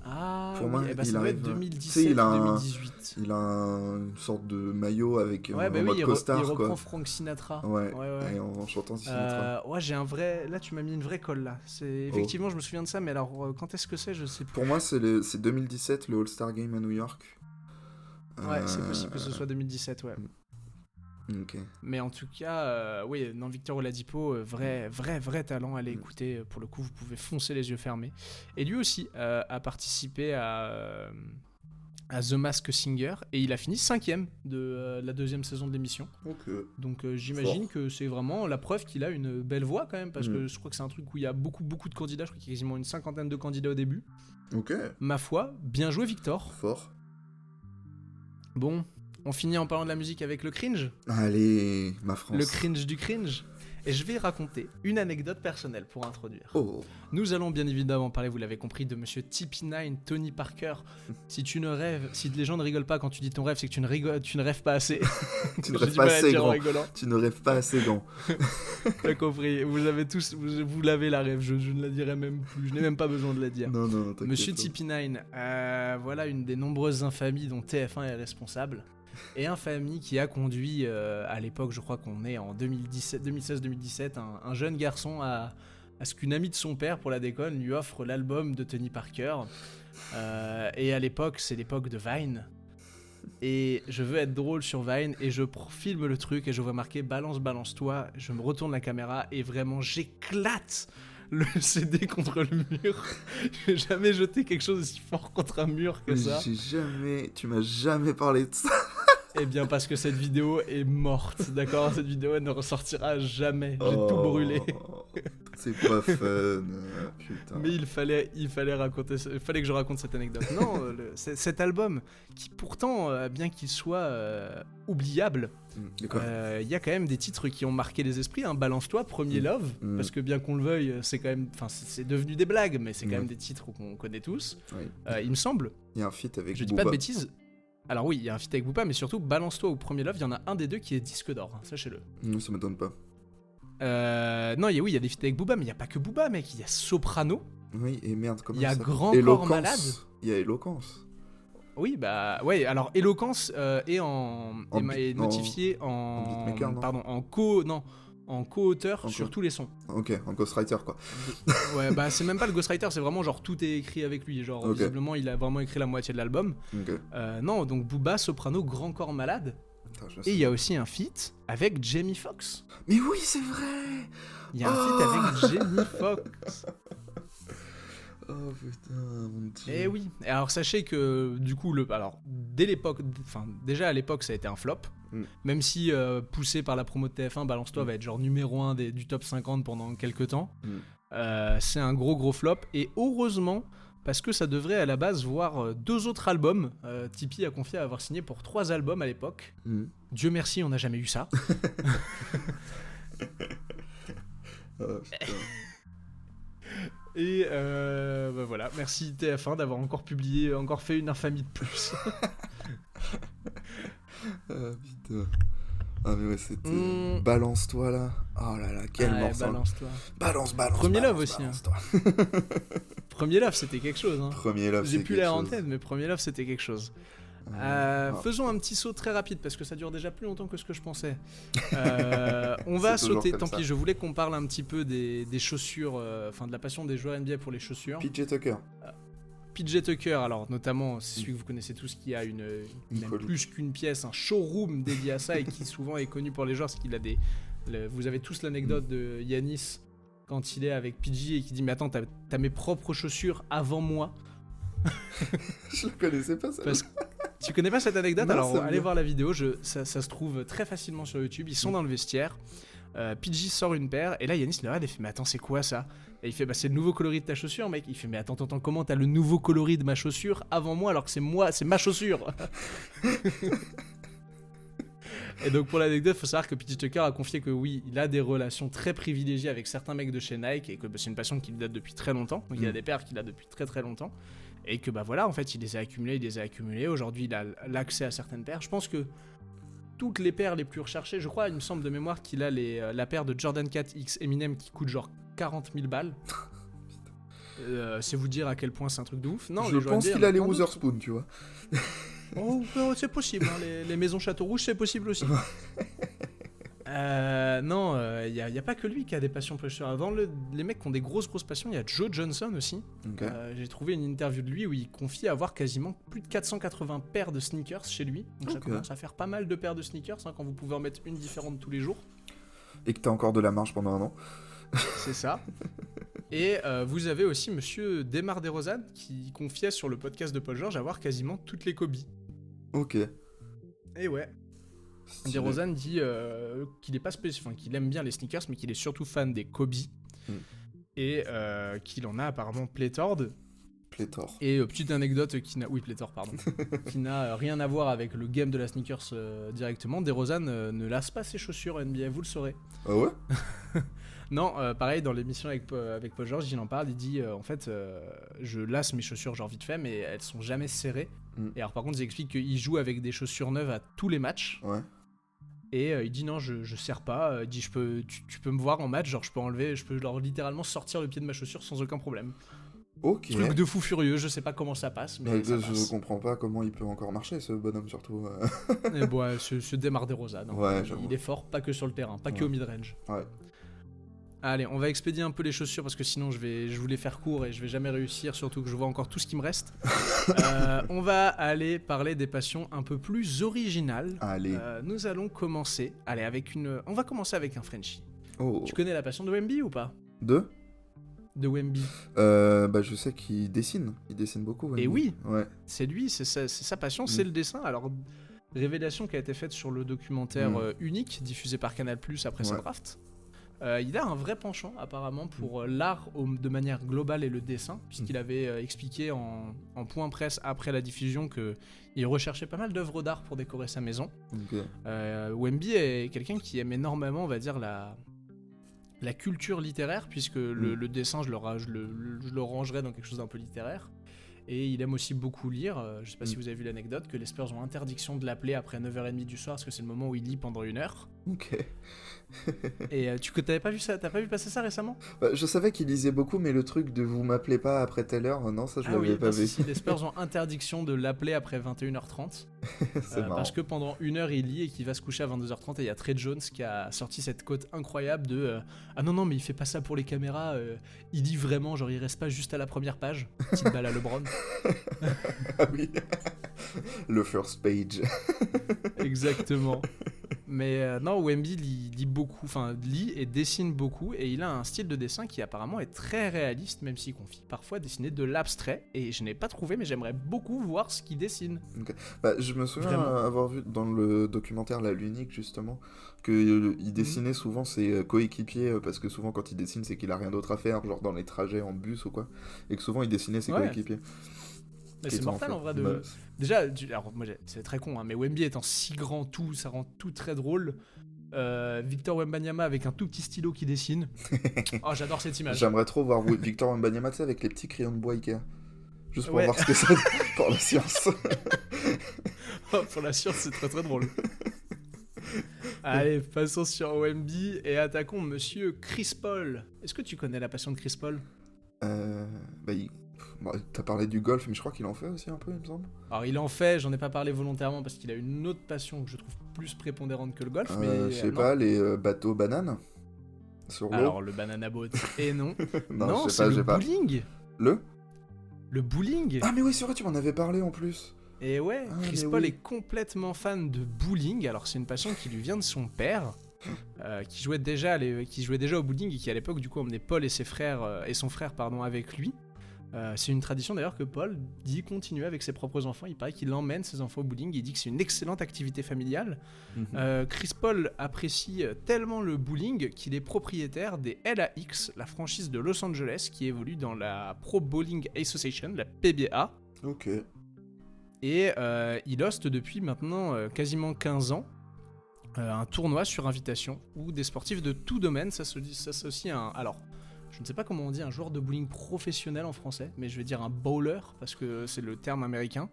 Ah, pour moi, ça doit être 2017 ou 2018. Il a une sorte de maillot avec un mode costard. Il reprend Frank Sinatra. Ouais. Et en chantant Sinatra. J'ai un vrai... Là, tu m'as mis une vraie colle, là. Effectivement, je me souviens de ça, mais alors, quand est-ce que c'est ? Je sais plus. Pour moi, c'est 2017, le All-Star Game à New York. Ouais, c'est possible que ce soit 2017, ouais. Okay. Mais en tout cas, oui, non, Victor Oladipo, vrai talent, allez écouter, pour le coup vous pouvez foncer les yeux fermés. Et lui aussi a participé à The Masked Singer, et il a fini 5ème de la 2e saison de l'émission. Okay. Donc j'imagine que c'est vraiment la preuve qu'il a une belle voix quand même, parce que je crois que c'est un truc où il y a beaucoup de candidats, je crois qu'il y a quasiment une 50aine de candidats au début. Ok. Ma foi, bien joué Victor. Fort. Bon, on finit en parlant de la musique avec le cringe. Allez, ma France. Le cringe du cringe. Et je vais raconter une anecdote personnelle pour introduire. Oh. Nous allons bien évidemment parler, vous l'avez compris, de Monsieur TP9, Tony Parker. Si les gens ne rigolent pas quand tu dis ton rêve, c'est que tu ne rêves pas assez. Tu ne rêves pas assez grand. Tu ne rêves pas assez grand. T'as compris. Vous avez tous, vous l'avez la rêve. Je ne la dirai même plus. Je n'ai même pas besoin de la dire. Non, Monsieur TP9, voilà une des nombreuses infamies dont TF1 est responsable. Et infamie qui a conduit, à l'époque, je crois qu'on est en 2016-2017, un jeune garçon à ce qu'une amie de son père, pour la déconne, lui offre l'album de Tony Parker. Et à l'époque, c'est l'époque de Vine. Et je veux être drôle sur Vine, et je filme le truc, et je vois marqué « Balance-toi », je me retourne la caméra, et vraiment, j'éclate le CD contre le mur. J'ai jamais jeté quelque chose aussi fort contre un mur que ça. Tu m'as jamais parlé de ça. Eh bien, parce que cette vidéo est morte, d'accord ? Cette vidéo, elle ne ressortira jamais. J'ai tout brûlé. C'est pas fun, putain. Mais il fallait que je raconte cette anecdote. Non, cet album, qui pourtant, bien qu'il soit oubliable, il y a quand même des titres qui ont marqué les esprits. Hein. Balance-toi, Premier Love, parce que bien qu'on le veuille, c'est quand même, c'est devenu des blagues, mais c'est quand même des titres qu'on connaît tous. Oui. Il me semble. Il y a un feat avec Je dis pas de bêtises. Alors oui, il y a un feat avec Booba, mais surtout Balance-toi ou Premier Love, il y en a un des deux qui est disque d'or, hein, sachez-le. Non, ça m'étonne pas. Non, il y a des feats avec Booba, mais il n'y a pas que Booba, mec. Il y a Soprano. Oui, et merde, comment ça s'appelle ? Il y a Grand Corps Malade. Il y a Éloquence. Oui, bah, ouais, alors Éloquence est notifié en beatmaker, pardon, en co-auteur sur tous les sons. Ok, en ghostwriter, quoi. Ouais, bah, c'est même pas le ghostwriter, c'est vraiment genre tout est écrit avec lui. Genre, visiblement, il a vraiment écrit la moitié de l'album. Non, donc Booba, Soprano, Grand Corps Malade. Et il y a aussi un feat avec Jamie Foxx. Mais oui, c'est vrai. Il y a un feat avec Jamie Foxx. Oh putain, mon dieu. Et oui. Et alors sachez que du coup, déjà à l'époque, ça a été un flop. Même si poussé par la promo de TF1, Balance-toi va être genre numéro 1 du top 50 pendant quelques temps. C'est un gros flop. Et heureusement, parce que ça devrait à la base voir 2 autres albums. Tipeee a confié à avoir signé pour 3 albums à l'époque. Dieu merci, on n'a jamais eu ça. Oh, putain. Et bah voilà, merci TF1 d'avoir encore fait une infamie de plus. Putain. Ah mais ouais, c'était... Hmm. Balance-toi là. Oh là là, quel Ouais, morceau. balance-toi. Balance. Premier balance, Love aussi, hein. balance-toi. Premier Love, c'était quelque chose. Hein. Premier Love, J'ai c'est plus quelque l'air en chose. tête, mais Premier Love, c'était quelque chose. Faisons un petit saut très rapide parce que ça dure déjà plus longtemps que ce que je pensais. On va C'est toujours sauter, comme tant ça. pis, je voulais qu'on parle un petit peu des chaussures, enfin de la passion des joueurs NBA pour les chaussures. PJ Tucker. PJ Tucker, alors notamment, c'est celui que vous connaissez tous qui a même folie. plus qu'une pièce, un showroom dédié à ça et qui souvent est connu pour les joueurs, parce qu'il a vous avez tous l'anecdote de Yanis quand il est avec PJ et qui dit mais attends, t'as mes propres chaussures avant moi. Je la connaissais pas, ça. Tu connais pas cette anecdote? Non, Alors ça me allez dit. voir la vidéo, ça se trouve très facilement sur YouTube. Ils sont dans le vestiaire. PJ sort une paire et là Yanis le regarde et fait mais attends, c'est quoi ça? Et il fait bah c'est le nouveau coloris de ta chaussure, mec. Il fait mais attends, comment t'as le nouveau coloris de ma chaussure avant moi alors que c'est ma chaussure? Et donc pour l'anecdote, faut savoir que PJ Tucker a confié que oui, il a des relations très privilégiées avec certains mecs de chez Nike et que c'est une passion qui date depuis très longtemps. Donc il a des paires qu'il a depuis très très longtemps. Et que bah voilà, en fait, il les a accumulées. Aujourd'hui, il a l'accès à certaines paires. Je pense que toutes les paires les plus recherchées, je crois, il me semble de mémoire qu'il a la paire de Jordan 4 X Eminem qui coûte genre 40 000 balles. C'est vous dire à quel point c'est un truc de ouf. Non, Je pense qu'il a les Wotherspoon, tu vois. Oh, c'est possible, hein, les maisons Château Rouge, c'est possible aussi. Non, il n'y a pas que lui qui a des passions pour les chaussures. Avant, les mecs qui ont des grosses passions, il y a Joe Johnson aussi. Ok. J'ai trouvé une interview de lui où il confie avoir quasiment plus de 480 paires de sneakers chez lui. Donc ça commence à faire pas mal de paires de sneakers hein, quand vous pouvez en mettre une différente tous les jours. Et que t'as encore de la marge pendant un an. C'est ça. Et vous avez aussi monsieur Demar DeRozan qui confiait sur le podcast de Paul George avoir quasiment toutes les Kobe. Ok. Et ouais. Stylé. DeRozan dit qu'il est pas qu'il aime bien les sneakers, mais qu'il est surtout fan des Kobe. Et qu'il en a apparemment pléthore. Pléthore. Et petite anecdote pléthore, pardon. qui n'a rien à voir avec le game de la sneakers directement. DeRozan ne lasse pas ses chaussures NBA, vous le saurez. Ah ouais? Non, pareil, dans l'émission avec Paul George, il en parle, il dit en fait, je lasse mes chaussures genre vite fait, mais elles sont jamais serrées. Et alors par contre, il explique qu'il joue avec des chaussures neuves à tous les matchs. Ouais. Et il dit non, je serre pas. Il dit tu peux me voir en match, genre je peux genre littéralement sortir le pied de ma chaussure sans aucun problème. Ok. Truc de fou furieux, je sais pas comment ça passe, mais ça je passe. comprends pas comment il peut encore marcher, ce bonhomme, surtout. Et bon, ce Demar DeRozan, hein. Ouais, j'avoue. Il est fort, pas que sur le terrain, pas que au mid-range. Ouais. Allez, on va expédier un peu les chaussures parce que sinon je voulais faire court et je vais jamais réussir, surtout que je vois encore tout ce qui me reste. On va aller parler des passions un peu plus originales. Allez. Nous allons commencer. Allez, on va commencer avec un Frenchie. Oh. Tu connais la passion de Wemby ou pas? De Wemby. Bah je sais qu'il dessine. Il dessine beaucoup. Wemby. Et oui. Ouais. C'est lui, c'est sa passion, c'est le dessin. Alors, révélation qui a été faite sur le documentaire Unique, diffusé par Canal+ après sa draft. Il a un vrai penchant apparemment pour l'art de manière globale et le dessin, puisqu'il avait expliqué en point presse après la diffusion qu'il recherchait pas mal d'œuvres d'art pour décorer sa maison. Ok. Wemby est quelqu'un qui aime énormément, on va dire, la culture littéraire, puisque le dessin, je le rangerais dans quelque chose d'un peu littéraire. Et il aime aussi beaucoup lire. Je sais pas si vous avez vu l'anecdote, que les Spurs ont interdiction de l'appeler après 9h30 du soir, parce que c'est le moment où il lit pendant 1 heure. Ok. Et t'avais pas vu ça? T'as pas vu passer ça récemment? Je savais qu'il lisait beaucoup, mais le truc de vous m'appelez pas après telle heure, non, ça je l'avais pas vu. Si, les Spurs ont interdiction de l'appeler après 21h30. C'est marrant. Parce que pendant 1 heure il lit et qu'il va se coucher à 22h30, et il y a Trey Jones qui a sorti cette quote incroyable de ah non, mais il fait pas ça pour les caméras, il lit vraiment, genre il reste pas juste à la première page. Petite balle à LeBron. Ah oui. Le first page. Exactement. Mais non, Wemby lit beaucoup, lit et dessine beaucoup, et il a un style de dessin qui apparemment est très réaliste, même s'il confie parfois dessiner de l'abstrait, et je n'ai pas trouvé, mais j'aimerais beaucoup voir ce qu'il dessine. Okay. Je me souviens avoir vu dans le documentaire l'Unique justement que il dessinait souvent ses coéquipiers, parce que souvent quand il dessine c'est qu'il a rien d'autre à faire, genre dans les trajets en bus ou quoi, et que souvent il dessinait ses coéquipiers. Mais c'est mortel en vrai de... Déjà, alors moi c'est très con, hein, mais Wemby étant si grand, ça rend tout très drôle. Victor Wembanyama avec un tout petit stylo qui dessine. Oh, j'adore cette image. J'aimerais trop voir Victor Wembanyama, tu sais, avec les petits crayons de bois Ikea. Juste pour voir ce que c'est pour la science. Oh, pour la science, c'est très très drôle. Allez, passons sur OMB et attaquons Monsieur Chris Paul. Est-ce que tu connais la passion de Chris Paul ? Bah, t'as parlé du golf, mais je crois qu'il en fait aussi un peu, il me semble. Alors il en fait, j'en ai pas parlé volontairement parce qu'il a une autre passion que je trouve plus prépondérante que le golf, mais... Je sais pas, les bateaux bananes sur l'eau. Alors le banana boat, et non. Non, c'est le bowling. Le bowling. Ah mais oui, c'est vrai, tu m'en avais parlé en plus. Et ouais, Chris Paul est complètement fan de bowling. Alors c'est une passion qui lui vient de son père, qui jouait déjà au bowling et qui à l'époque du coup emmenait Paul et son frère avec lui. C'est une tradition d'ailleurs que Paul dit continuer avec ses propres enfants. Il paraît qu'il emmène ses enfants au bowling. Il dit que c'est une excellente activité familiale. Chris Paul apprécie tellement le bowling qu'il est propriétaire des LAX, la franchise de Los Angeles qui évolue dans la Pro Bowling Association, la PBA. Ok. Et il hoste depuis maintenant quasiment 15 ans un tournoi sur invitation où des sportifs de tout domaine s'associent à un... Alors, je ne sais pas comment on dit un joueur de bowling professionnel en français, mais je vais dire un bowler, parce que c'est le terme américain,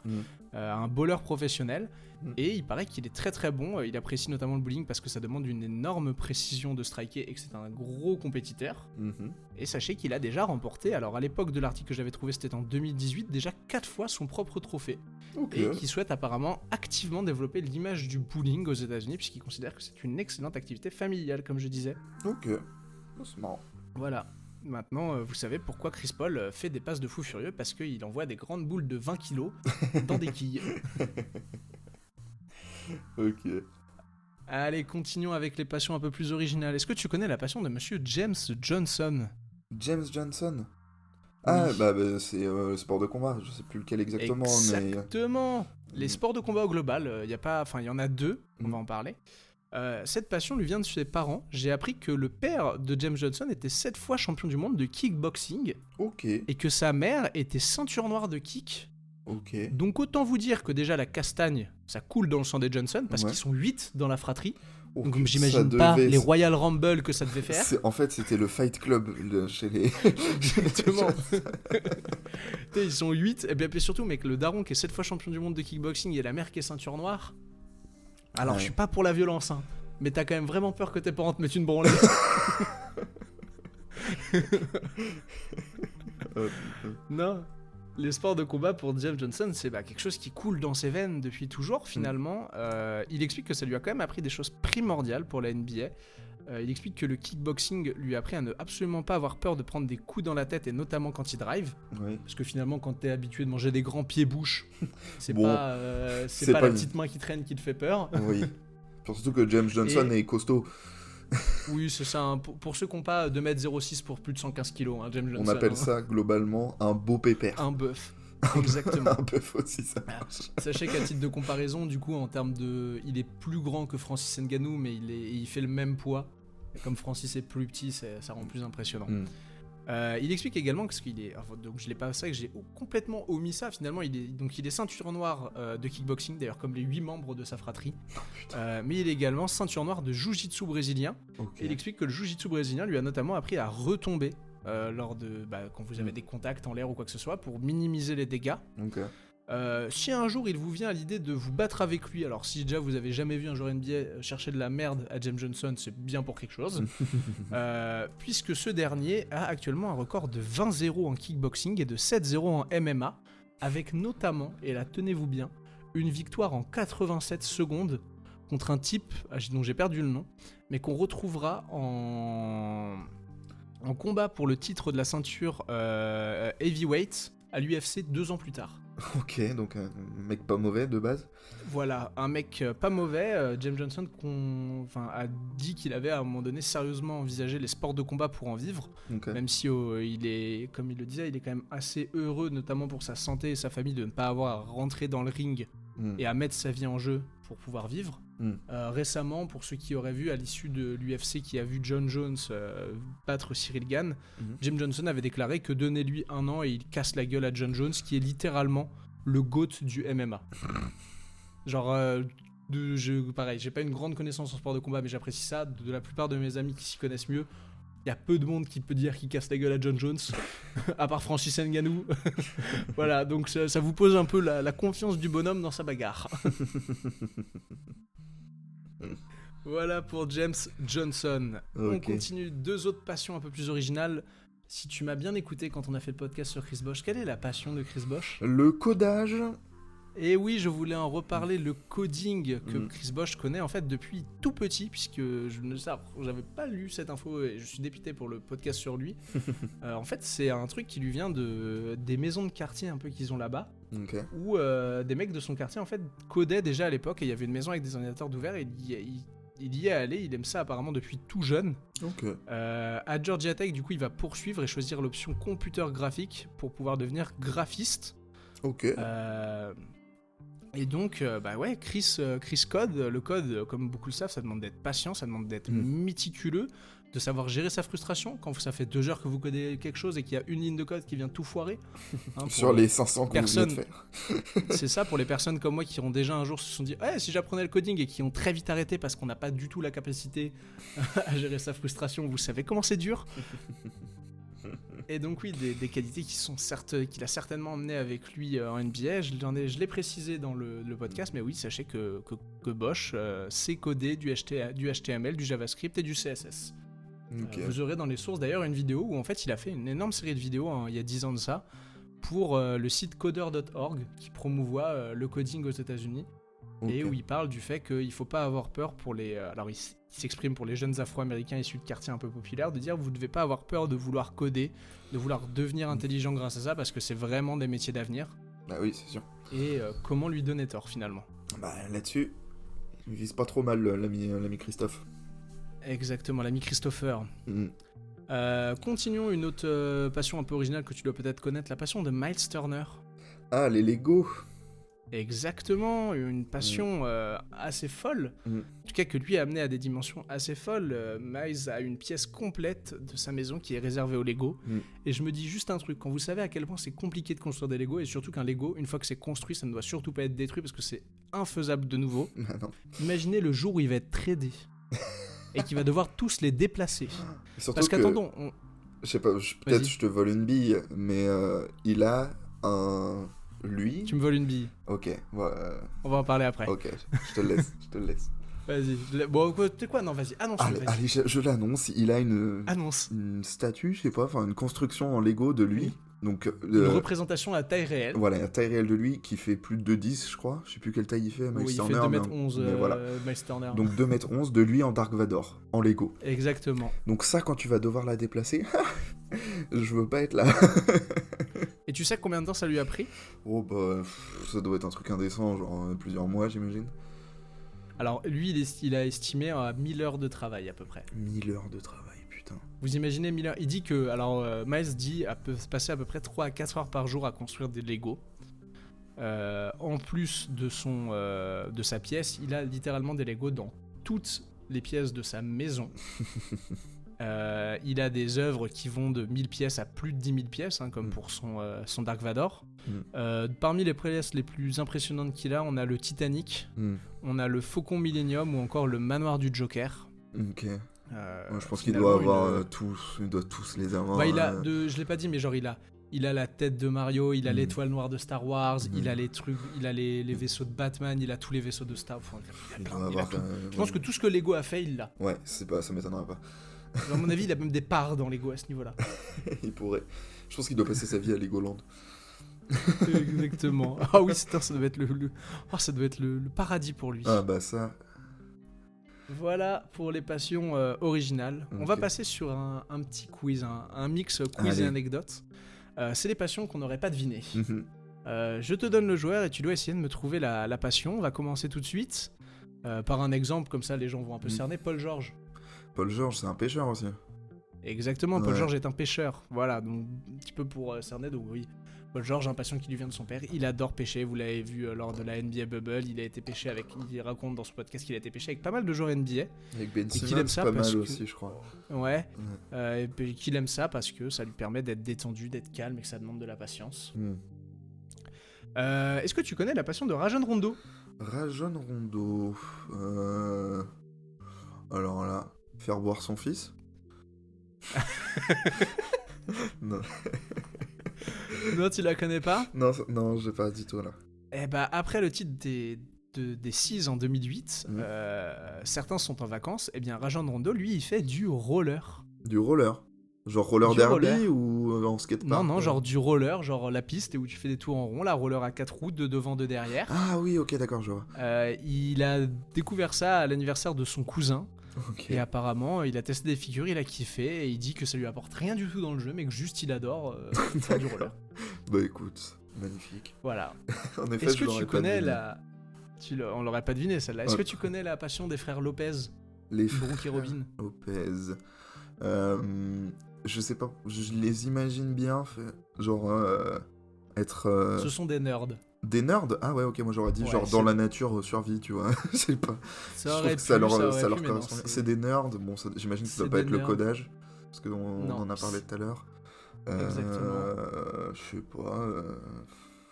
un bowler professionnel, et il paraît qu'il est très très bon, il apprécie notamment le bowling parce que ça demande une énorme précision de striker et que c'est un gros compétiteur, et sachez qu'il a déjà remporté, alors à l'époque de l'article que j'avais trouvé c'était en 2018, déjà 4 fois son propre trophée, et qui souhaite apparemment activement développer l'image du bowling aux États-Unis puisqu'il considère que c'est une excellente activité familiale comme je disais. Ok, c'est marrant. Voilà. Maintenant, vous savez pourquoi Chris Paul fait des passes de fou furieux, parce qu'il envoie des grandes boules de 20 kilos dans des quilles. Ok. Allez, continuons avec les passions un peu plus originales. Est-ce que tu connais la passion de Monsieur James Johnson ? James Johnson ? Oui. Ah, bah c'est le sport de combat, je sais plus lequel exactement, Exactement. Les sports de combat au global, il y en a 2, on va en parler. Cette passion lui vient de ses parents. J'ai appris que le père de James Johnson était 7 fois champion du monde de kickboxing. Ok. Et que sa mère était ceinture noire de kick. Ok. Donc autant vous dire que déjà la castagne, ça coule dans le sang des Johnson, parce qu'ils sont 8 dans la fratrie. Donc j'imagine pas les Royal Rumble que ça devait faire. En fait, c'était le Fight Club chez les... Exactement. Ils sont 8, et bien surtout, mec, le daron qui est 7 fois champion du monde de kickboxing et la mère qui est ceinture noire... Alors, je suis pas pour la violence, hein, mais t'as quand même vraiment peur que tes parents te mettent une branlée. Non, les sports de combat pour James Johnson, c'est quelque chose qui coule dans ses veines depuis toujours, finalement. Il explique que ça lui a quand même appris des choses primordiales pour la NBA. Il explique que le kickboxing lui a appris à ne absolument pas avoir peur de prendre des coups dans la tête, et notamment quand il drive. Oui. Parce que finalement, quand t'es habitué de manger des grands pieds-bouches, c'est pas la petite main qui traîne qui te fait peur. Oui. Surtout que James Johnson est costaud. Oui, c'est ça. Hein. Pour ceux qui n'ont pas 2m06 pour plus de 115 kg, hein, James Johnson. On appelle ça globalement un beau pépère. Un bœuf. Exactement. Un bœuf aussi, ça marche. Sachez qu'à titre de comparaison, du coup, en termes de... Il est plus grand que Francis Ngannou, mais il fait le même poids. Et comme Francis est plus petit, ça rend plus impressionnant. Il explique également que donc je l'ai pas, ça que j'ai complètement omis ça. Finalement, il est ceinture noire de kickboxing, d'ailleurs comme les 8 membres de sa fratrie. Mais il est également ceinture noire de jiu-jitsu brésilien. Okay. Et il explique que le jiu-jitsu brésilien lui a notamment appris à retomber lors de quand vous avez des contacts en l'air ou quoi que ce soit pour minimiser les dégâts. Okay. Si un jour il vous vient à l'idée de vous battre avec lui, alors si déjà vous avez jamais vu un joueur NBA chercher de la merde à James Johnson, c'est bien pour quelque chose, puisque ce dernier a actuellement un record de 20-0 en kickboxing et de 7-0 en MMA, avec notamment, et là tenez-vous bien, une victoire en 87 secondes contre un type dont j'ai perdu le nom, mais qu'on retrouvera en combat pour le titre de la ceinture heavyweight à l'UFC 2 ans plus tard. Ok, donc un mec pas mauvais de base. Voilà, un mec pas mauvais. James Johnson a dit qu'il avait à un moment donné sérieusement envisagé les sports de combat pour en vivre. Okay. Même si il est, comme il le disait, il est quand même assez heureux, notamment pour sa santé et sa famille, de ne pas avoir à rentrer dans le ring et à mettre sa vie en jeu pour pouvoir vivre. Récemment, pour ceux qui auraient vu à l'issue de l'UFC qui a vu John Jones battre Cyril Gane, James Johnson avait déclaré que donnez-lui 1 an et il casse la gueule à John Jones, qui est littéralement le GOAT du MMA. Genre, pareil, j'ai pas une grande connaissance en sport de combat, mais j'apprécie ça. De la plupart de mes amis qui s'y connaissent mieux, il y a peu de monde qui peut dire qu'il casse la gueule à John Jones, à part Francis Ngannou. Voilà, donc ça vous pose un peu la confiance du bonhomme dans sa bagarre. Voilà pour James Johnson. On Ok. continue 2 autres passions un peu plus originales. Si tu m'as bien écouté quand on a fait le podcast sur Chris Bosh, quelle est la passion de Chris Bosh ? Le codage. Et oui, je voulais en reparler, le coding que Mm. Chris Bosh connaît en fait depuis tout petit, puisque j'avais pas lu cette info et je suis dépité pour le podcast sur lui. En fait, c'est un truc qui lui vient des maisons de quartier un peu qu'ils ont là-bas, Ok. où des mecs de son quartier en fait codaient déjà à l'époque, et il y avait une maison avec des ordinateurs d'ouvert, et il y est allé, il aime ça apparemment depuis tout jeune. Ok. À Georgia Tech, du coup, il va poursuivre et choisir l'option computer graphique pour pouvoir devenir graphiste. Ok. Et donc, Chris code. Le code, comme beaucoup le savent, ça demande d'être patient, ça demande d'être méticuleux, de savoir gérer sa frustration. Quand ça fait 2 heures que vous codez quelque chose et qu'il y a une ligne de code qui vient tout foirer. Sur les 500 qu'on vient de faire. C'est ça, pour les personnes comme moi qui ont déjà un jour se sont dit si j'apprenais le coding, et qui ont très vite arrêté parce qu'on n'a pas du tout la capacité à gérer sa frustration. Vous savez comment c'est dur. Et donc oui, des qualités qu'il a certainement emmenées avec lui en NBA. Je l'ai précisé dans le podcast, mais oui, sachez que Bosh sait coder du HTML, du JavaScript et du CSS. Ok. Vous aurez dans les sources d'ailleurs une vidéo où en fait il a fait une énorme série de vidéos il y a 10 ans de ça pour le site coder.org qui promouvoit le coding aux États-Unis. Ok. Et où il parle du fait qu'il ne faut pas avoir peur pour les... alors il s'exprime pour les jeunes Afro-Américains issus de quartiers un peu populaires, de dire vous ne devez pas avoir peur de vouloir coder, de vouloir devenir intelligent grâce à ça, parce que c'est vraiment des métiers d'avenir. Bah oui, c'est sûr. Et comment lui donner tort finalement ? Bah là-dessus, il vise pas trop mal l'ami Christophe. Exactement, l'ami Christopher. Mm. Continuons une autre passion un peu originale que tu dois peut-être connaître, la passion de Miles Turner. Ah, les Lego. Exactement, une passion assez folle, en tout cas que lui a amené à des dimensions assez folles. Miles a une pièce complète de sa maison qui est réservée aux Lego, et je me dis juste un truc, quand vous savez à quel point c'est compliqué de construire des Lego, et surtout qu'un Lego, une fois que c'est construit, ça ne doit surtout pas être détruit parce que c'est infaisable de nouveau. Ah non. Imaginez le jour où il va être tradé, et qu'il va devoir tous les déplacer. Surtout Parce qu'attendons, je sais pas, peut-être Vas-y. je te vole une bille, mais il a un... Lui. tu me voles une bille, Ok, on va en parler après. ok, je te le laisse, je te le laisse. Vas-y, bon, tu sais quoi, non, vas-y, annonce-le, Allez, vas-y. allez, je l'annonce, il a Annonce. une statue, je sais pas, enfin une construction en Lego de lui. Oui. Donc, Une représentation à taille réelle. voilà, la taille réelle de lui qui fait plus de 2,10 je crois. Je sais plus quelle taille il fait, Miles Oui, il Turner, fait mais 2m11, mais voilà. Miles Turner. Donc 2,11 m de lui en Dark Vador, en Lego. Exactement. Donc ça, quand tu vas devoir la déplacer, je veux pas être là. Et tu sais combien de temps ça lui a pris ? Oh bah, ça doit être un truc indécent, genre plusieurs mois j'imagine. Alors lui, il a estimé à 1000 heures de travail à peu près. 1000 heures de travail, putain. Vous imaginez 1000 heures ? Il dit que, Miles dit passer à peu près 3 à 4 heures par jour à construire des Lego. En plus de sa pièce, il a littéralement des Lego dans toutes les pièces de sa maison. Il a des œuvres qui vont de 1000 pièces à plus de 10 000 pièces, comme pour son Dark Vador. Parmi les pièces les plus impressionnantes qu'il a, on a le Titanic, on a le Faucon Millenium ou encore le Manoir du Joker. Ok. Ouais, je pense qu'il finalement, doit avoir il doit tous les avoir. Bah, je l'ai pas dit, mais genre il a la tête de Mario, il a l'étoile noire de Star Wars, il a les trucs, il a les vaisseaux de Batman, il a tous les vaisseaux de Star Wars. Je pense que tout ce que Lego a fait, il l'a. Ouais, ça m'étonnerait pas. À mon avis, il a même des parts dans Lego à ce niveau-là. Il pourrait. Je pense qu'il doit passer sa vie à Legoland. Exactement. Ah oui, ça doit être ça doit être le paradis pour lui. Ah bah ça. Voilà pour les passions originales. On va passer sur un petit quiz, un mix quiz et anecdote. C'est les passions qu'on n'aurait pas devinées. Je te donne le joueur et tu dois essayer de me trouver la passion. On va commencer tout de suite par un exemple, comme ça les gens vont un peu cerner. Paul George. Paul George, c'est un pêcheur aussi. Exactement, Paul George est un pêcheur. Voilà, donc un petit peu pour cerner, donc oui. Paul George, un passion qui lui vient de son père, il adore pêcher, vous l'avez vu lors de la NBA Bubble, il raconte dans ce podcast qu'il a été pêché avec pas mal de joueurs NBA. Avec Ben qu'il Simmons, aime ça pas mal parce que- aussi, je crois. Ouais, et puis qu'il aime ça parce que ça lui permet d'être détendu, d'être calme et que ça demande de la patience. Est-ce que tu connais la passion de Rajon Rondo ? Rajon Rondo. Alors là, faire boire son fils. Non, Non, tu la connais pas ? non, j'ai pas du tout là. Eh bah, après le titre de des Seas en 2008, certains sont en vacances, et bien Rajon Rondo, lui, il fait du roller. Du roller? Genre roller derby ou en skatepark? Non, genre du roller, genre la piste où tu fais des tours en rond, la roller à 4 roues, de devant, de derrière. Ah oui, ok, d'accord, je vois. Il a découvert ça à l'anniversaire de son cousin. Ok. Et apparemment, il a testé des figures, il a kiffé, et il dit que ça lui apporte rien du tout dans le jeu, mais que juste il adore faire du roller. Bah écoute, magnifique. Voilà. En effet, Est-ce je que l'aurais tu pas connais deviné. On l'aurait pas deviné celle-là. Est-ce que tu connais la passion des frères Lopez, Les Brooke et Robin? Lopez. Je sais pas, je les imagine bien, genre être... Ce sont des nerds. Des nerds? Ah ouais, ok, moi j'aurais dit Ouais, genre dans la nature, survie, tu vois. Je sais pas. Ça Je aurait trouve que pu, ça leur mais non, correspond. C'est des nerds, bon, j'imagine que ça doit C'est pas des être le nerds. codage, parce qu'on Non, en a parlé tout à l'heure. Exactement. Je sais pas...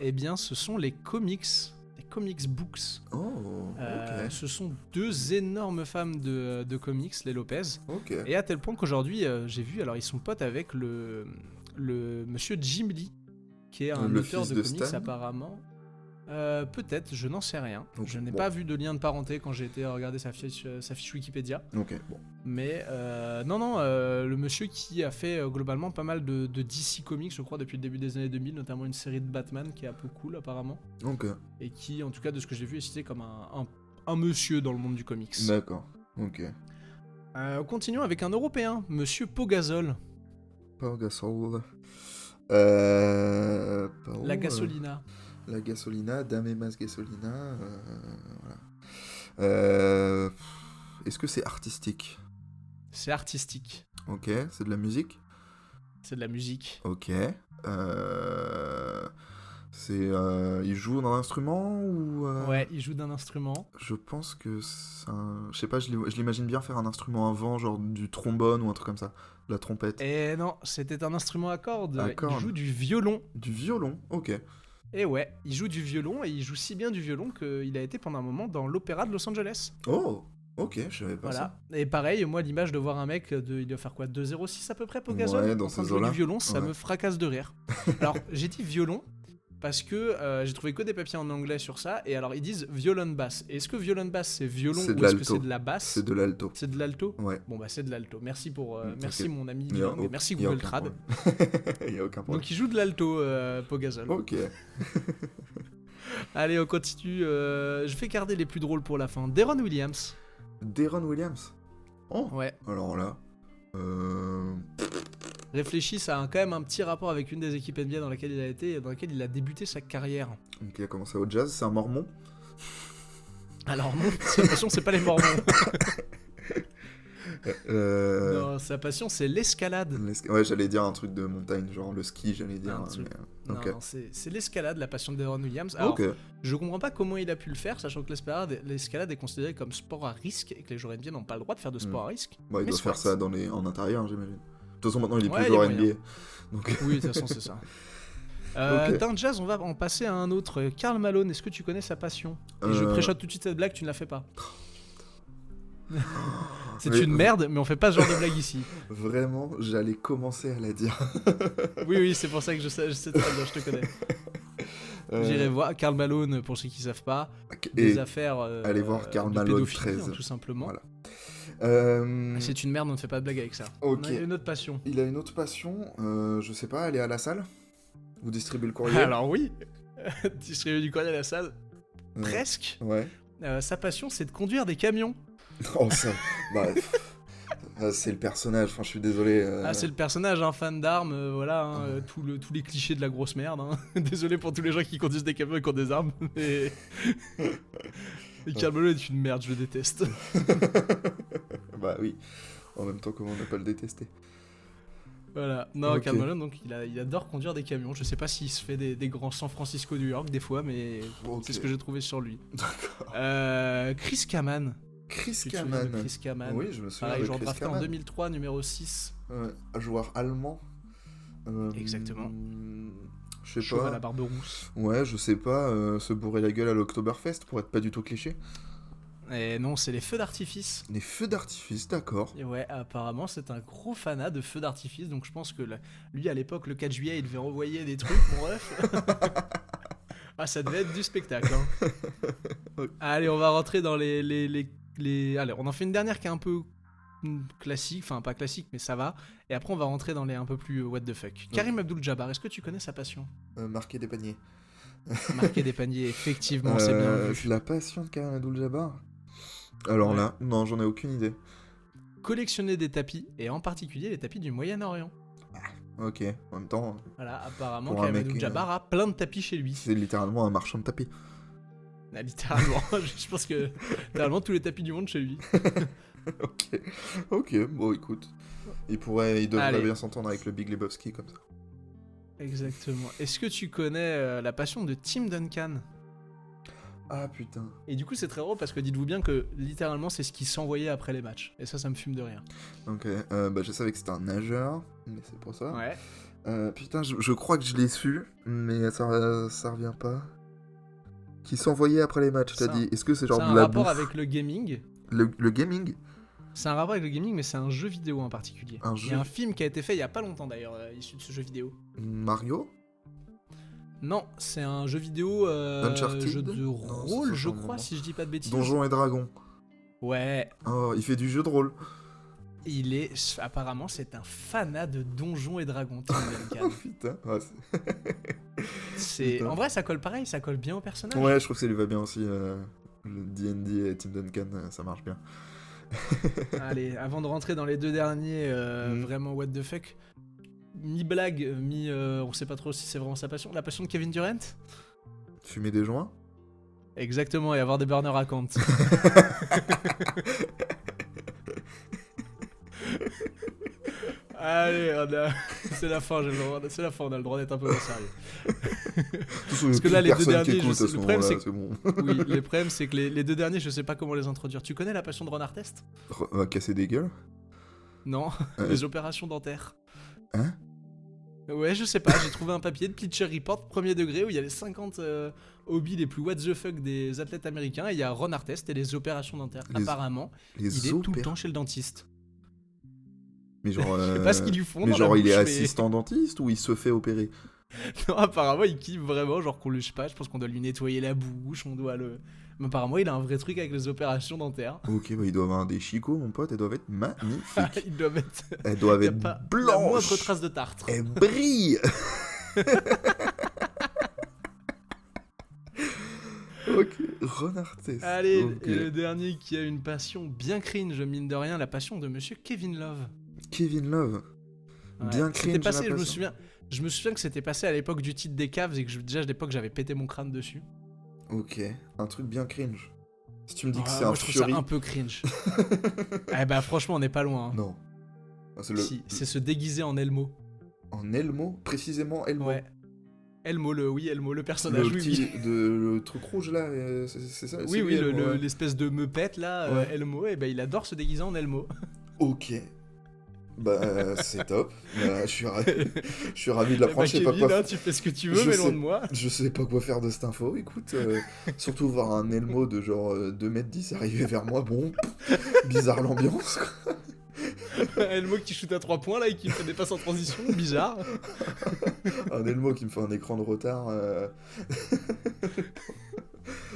Eh bien, ce sont les comics books. Oh, ok. Ce sont deux énormes fans de comics, les Lopez. Ok. Et à tel point qu'aujourd'hui, j'ai vu, alors ils sont potes avec le monsieur Jim Lee, qui est un Le auteur fils de de comics Stan apparemment. Peut-être, je n'en sais rien. Ok, Je n'ai bon. pas vu de lien de parenté quand j'ai été regarder sa fiche Wikipédia. Ok, bon. Mais non, le monsieur qui a fait globalement pas mal de DC Comics, je crois, depuis le début des années 2000, notamment une série de Batman qui est un peu cool apparemment. Ok. Et qui, en tout cas, de ce que j'ai vu, est cité comme un monsieur dans le monde du comics. D'accord. Ok. Continuons avec un Européen, monsieur Pogazol. Pau Gasol. La gasolina. La gasolina, Damemas gasolina. Voilà. Est-ce que c'est artistique? C'est artistique. Ok, c'est de la musique? C'est de la musique. Ok. Il joue d'un instrument ou Ouais, il joue d'un instrument. Je pense que c'est un... Je sais pas, je l'imagine bien faire un instrument à vent, genre du trombone ou un truc comme ça. La trompette. Et non, c'était un instrument à cordes. À Il cordes. joue du violon. Du violon, ok. Et ouais, il joue du violon et il joue si bien du violon qu'il a été pendant un moment dans l'opéra de Los Angeles. Oh, ok, je savais pas ça. Voilà. Et pareil, moi, l'image de voir un mec, il doit faire quoi, 2,06 à peu près, Pogazol, Ouais, dans en train de ces jouer eaux-là. du violon, ça Ouais. me fracasse de rire. Alors, j'ai dit violon parce que j'ai trouvé que des papiers en anglais sur ça, et alors ils disent violon basse. Et est-ce que violon basse c'est violon C'est de ou est-ce que l'alto. c'est de la basse? C'est de l'alto. C'est de l'alto? Ouais. Bon bah c'est de l'alto. Merci T'inquiète. merci mon ami Il y a bilingue, et merci il y a Google aucun Trad. problème. Il y a aucun problème. Donc il joue de l'alto, Pogazol. Ok. Allez, on continue. Je vais garder les plus drôles pour la fin. Deron Williams. Deron Williams. Oh. Ouais. Alors là. Réfléchis, ça a quand même un petit rapport avec une des équipes NBA dans laquelle il a été, dans laquelle il a débuté sa carrière. Donc il a commencé au jazz, c'est un mormon. Alors non, sa passion c'est pas les mormons. Non, sa passion c'est l'escalade. Ouais, j'allais dire un truc de montagne, genre le ski, j'allais dire. Un truc. Mais... Non, Ok. non, c'est l'escalade, la passion de Deron Williams. Alors, Ok. je comprends pas comment il a pu le faire, sachant que l'escalade est considérée comme sport à risque et que les joueurs NBA n'ont pas le droit de faire de sport à risque. Bah, il Mais doit faire soit. ça en intérieur, j'imagine. De toute façon, maintenant, il est Ouais, plus il y a joueur moyen. NBA. Donc... Oui, de toute façon, c'est ça. Ok. D'un jazz, on va en passer à un autre. Karl Malone, est-ce que tu connais sa passion? Et je préchote tout de suite cette blague, tu ne la fais pas. C'est Mais- une merde, mais on fait pas ce genre de blague ici. Vraiment, j'allais commencer à la dire. Oui, c'est pour ça que je sais très bien, je te connais. J'irai voir Karl Malone, pour ceux qui savent pas, des Et affaires allez voir Karl de Malone pédophilie, 13. tout simplement. Voilà. C'est une merde, on ne fait pas de blague avec ça. Ok. On a une autre passion. Il a une autre passion, je sais pas, aller à la salle ou distribuer le courrier. Alors oui, distribuer du courrier à la salle, Ouais. presque. Ouais. Sa passion, c'est de conduire des camions. Oh ça. Bah, c'est le personnage. Enfin, je suis désolé. Ah, c'est le personnage, un fan d'armes, voilà, hein, tous les clichés de la grosse merde. Hein. Désolé pour tous les gens qui conduisent des camions et qui ont des armes. Mais... Et Karl Malone est une merde, je le déteste. Bah oui. En même temps, comment ne pas le détester. Voilà. Non, Ok. Karl Malone, donc il adore conduire des camions. Je sais pas s'il se fait des grands San Francisco New York des fois, mais Ok. c'est ce que j'ai trouvé sur lui. D'accord. Chris Kaman. Chris Tu te souviens de Kaman. Chris Kaman. Oui, je me souviens Pareil, de joueur Chris drafté en Kaman. 2003, numéro 6. Un joueur allemand. Exactement. Je sais Chauve à la pas. barbe rousse. Ouais, je sais pas. Se bourrer la gueule à l'Oktoberfest pour être pas du tout cliché. Et non, c'est les feux d'artifice. Les feux d'artifice, d'accord. Et ouais, apparemment, c'est un gros fanat de feux d'artifice. Donc je pense que lui, à l'époque, le 4 juillet, il devait envoyer des trucs, mon ref. Ah, ça devait être du spectacle. Hein. Okay. Allez, on va rentrer dans les... Allez, on en fait une dernière qui est un peu classique, enfin pas classique, mais ça va. Et après, on va rentrer dans les un peu plus what the fuck. Okay. Karim Abdul-Jabbar, est-ce que tu connais sa passion? Marquer des paniers. Marquer des paniers, effectivement, c'est bien vu. La passion de Karim Abdul-Jabbar. Alors là, non, j'en ai aucune idée. Collectionner des tapis, et en particulier les tapis du Moyen-Orient. Ok, en même temps... Voilà, apparemment, Karim Abdul-Jabbar a plein de tapis chez lui. C'est littéralement un marchand de tapis. Ah, littéralement, je pense que littéralement tous les tapis du monde chez lui. Ok, bon écoute. Il devrait bien s'entendre avec le Big Lebowski comme ça. Exactement. Est-ce que tu connais la passion de Tim Duncan? Ah putain. Et du coup c'est très drôle parce que dites-vous bien que littéralement c'est ce qui s'envoyait après les matchs. Et ça me fume de rire. Ok, je savais que c'était un nageur, mais c'est pour ça. Ouais. Putain, je crois que je l'ai su, mais ça revient pas. Qui s'envoyait après les matchs, t'as dit. Est-ce que c'est genre de la bouffe? C'est un rapport avec le gaming. Le gaming? C'est un rapport avec le gaming, mais c'est un jeu vidéo en particulier. Il y a un film qui a été fait il y a pas longtemps d'ailleurs, issu de ce jeu vidéo. Mario? Non, c'est un jeu vidéo, jeu de rôle, je crois, si je dis pas de bêtises. Donjons et Dragons. Ouais. Oh, il fait du jeu de rôle. Apparemment, c'est un fanat de Donjons et Dragons, Tim Duncan. Putain, ouais, en vrai, ça colle pareil, ça colle bien au personnage. Ouais, je trouve que ça lui va bien aussi. Le D&D et Tim Duncan, ça marche bien. Allez, avant de rentrer dans les deux derniers, vraiment what the fuck, mi-blague, on sait pas trop si c'est vraiment sa passion. La passion de Kevin Durant? Fumer des joints? Exactement, et avoir des burners à compte. Allez, c'est la fin, c'est la fin, on a le droit d'être un peu sérieux. Parce que là, les deux derniers, le problème, c'est que... bon. Oui, le problème, c'est que les deux derniers, je sais pas comment les introduire. Tu connais la passion de Ron Artest? Casser des gueules? Non, les opérations dentaires. Hein? Ouais, je sais pas, j'ai trouvé un papier de Bleacher Report, premier degré, où il y a les 50 hobbies les plus what the fuck des athlètes américains, et il y a Ron Artest et les opérations dentaires. Apparemment, il est tout le temps chez le dentiste. Mais genre, je sais pas ce qu'ils lui font. Mais genre, il est assistant dentiste ou il se fait opérer? Non, apparemment, il kiffe vraiment, genre qu'on le, je sais pas, je pense qu'on doit lui nettoyer la bouche, on doit le... Mais apparemment, il a un vrai truc avec les opérations dentaires. Ok, il doit avoir des chicots, mon pote, elles doivent être magnifiques. Ils doivent être... Elles doivent être blanches. La moindre trace de tartre. Elles brillent. Ok, Ron Artest. Allez, et le dernier qui a une passion bien cringe, mine de rien, la passion de monsieur Kevin Love. Kevin Love. Ouais. Bien cringe. Passé, je me souviens que c'était passé à l'époque du titre des Cavs et que déjà à l'époque j'avais pété mon crâne dessus. Ok, un truc bien cringe. Si tu me dis que c'est moi, un je trouve Fury... ça un peu cringe. Eh bah franchement on n'est pas loin. Hein. Non. C'est se déguiser en Elmo. En Elmo? Précisément Elmo? Ouais. Elmo, le personnage, le truc rouge là, c'est ça? Oui, l'espèce de meupette là, ouais. Elmo, et bah il adore se déguiser en Elmo. Ok. Bah c'est top. Je suis ravi de l'apprendre. Kevin, hein, tu fais ce que tu veux, mais loin de moi. Je sais pas quoi faire de cette info. Écoute, surtout voir un Elmo de genre 2m10 arriver vers moi, bon, bizarre l'ambiance. Quoi. Un Elmo qui shoot à 3 points là et qui fait des passes en transition, bizarre. Un Elmo qui me fait un écran de retard.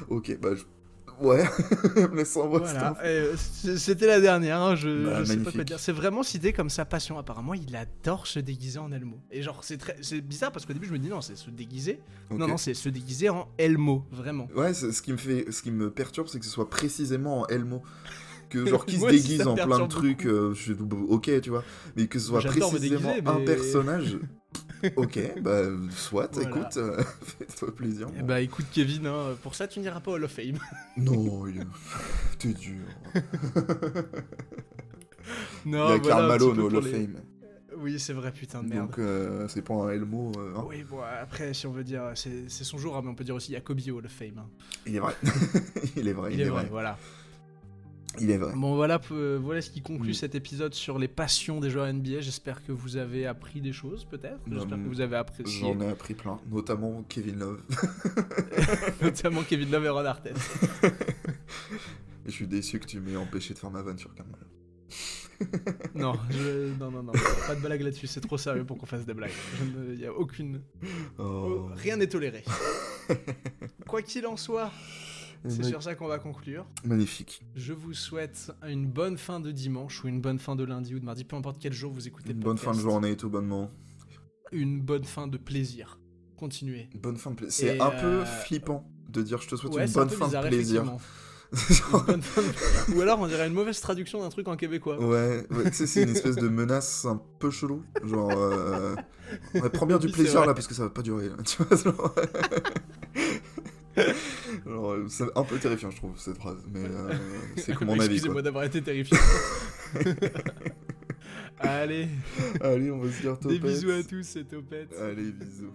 Ok, bah ouais, mais sans voix. Voilà, c'était la dernière, hein, je sais pas quoi dire. C'est vraiment cité comme sa passion. Apparemment, il adore se déguiser en Elmo. Et genre, c'est bizarre parce qu'au début, je me dis non, c'est se déguiser. Okay. Non, c'est se déguiser en Elmo, vraiment. Ouais, ce qui me perturbe, c'est que ce soit précisément en Elmo. Que genre qui se déguise en plein de trucs, ok, tu vois. Mais que ce soit précisément un personnage. Ok, bah soit, voilà. Écoute, fais-toi plaisir. Bon. Bah écoute Kevin, hein, pour ça tu n'iras pas au Hall of Fame. Non, t'es dur. Non, il y a Karl Malone au Hall of Fame. Oui, c'est vrai, putain de merde. Donc c'est pas un Elmo. Hein. Oui, bon, après, si on veut dire, c'est son jour, hein, mais on peut dire aussi il y a Kobe au Hall of Fame. Hein. Il est vrai. il est vrai, voilà. Il est vrai. Bon, voilà ce qui conclut cet épisode sur les passions des joueurs NBA. J'espère que vous avez appris des choses, peut-être. J'espère que vous avez apprécié. J'en ai appris plein, notamment Kevin Love. Notamment Kevin Love et Ron Artest. Je suis déçu que tu m'aies empêché de faire ma vanne sur Karl Malone. Non, non, pas de blague là-dessus, c'est trop sérieux pour qu'on fasse des blagues. Il y a aucune... Rien n'est toléré. Quoi qu'il en soit, c'est sur ça qu'on va conclure. Magnifique. Je vous souhaite une bonne fin de dimanche, ou une bonne fin de lundi ou de mardi, peu importe quel jour vous écoutez le podcast. Bonne fin de journée, tout bonnement. Une bonne fin de plaisir. Continuez. Bonne fin de plaisir. C'est un peu flippant de dire je te souhaite une bonne fin bizarre, de plaisir. Ou alors on dirait une mauvaise traduction d'un truc en québécois. Ouais, tu sais, c'est une espèce de menace un peu chelou. Genre, prends bien du plaisir là parce que ça va pas durer. Là, tu vois, genre, c'est un peu terrifiant, je trouve, cette phrase. Mais c'est comme mon avis. Excusez-moi d'avoir été terrifiant. Allez, on va se dire Topette. Des bisous à tous, c'est Topette. Allez, bisous.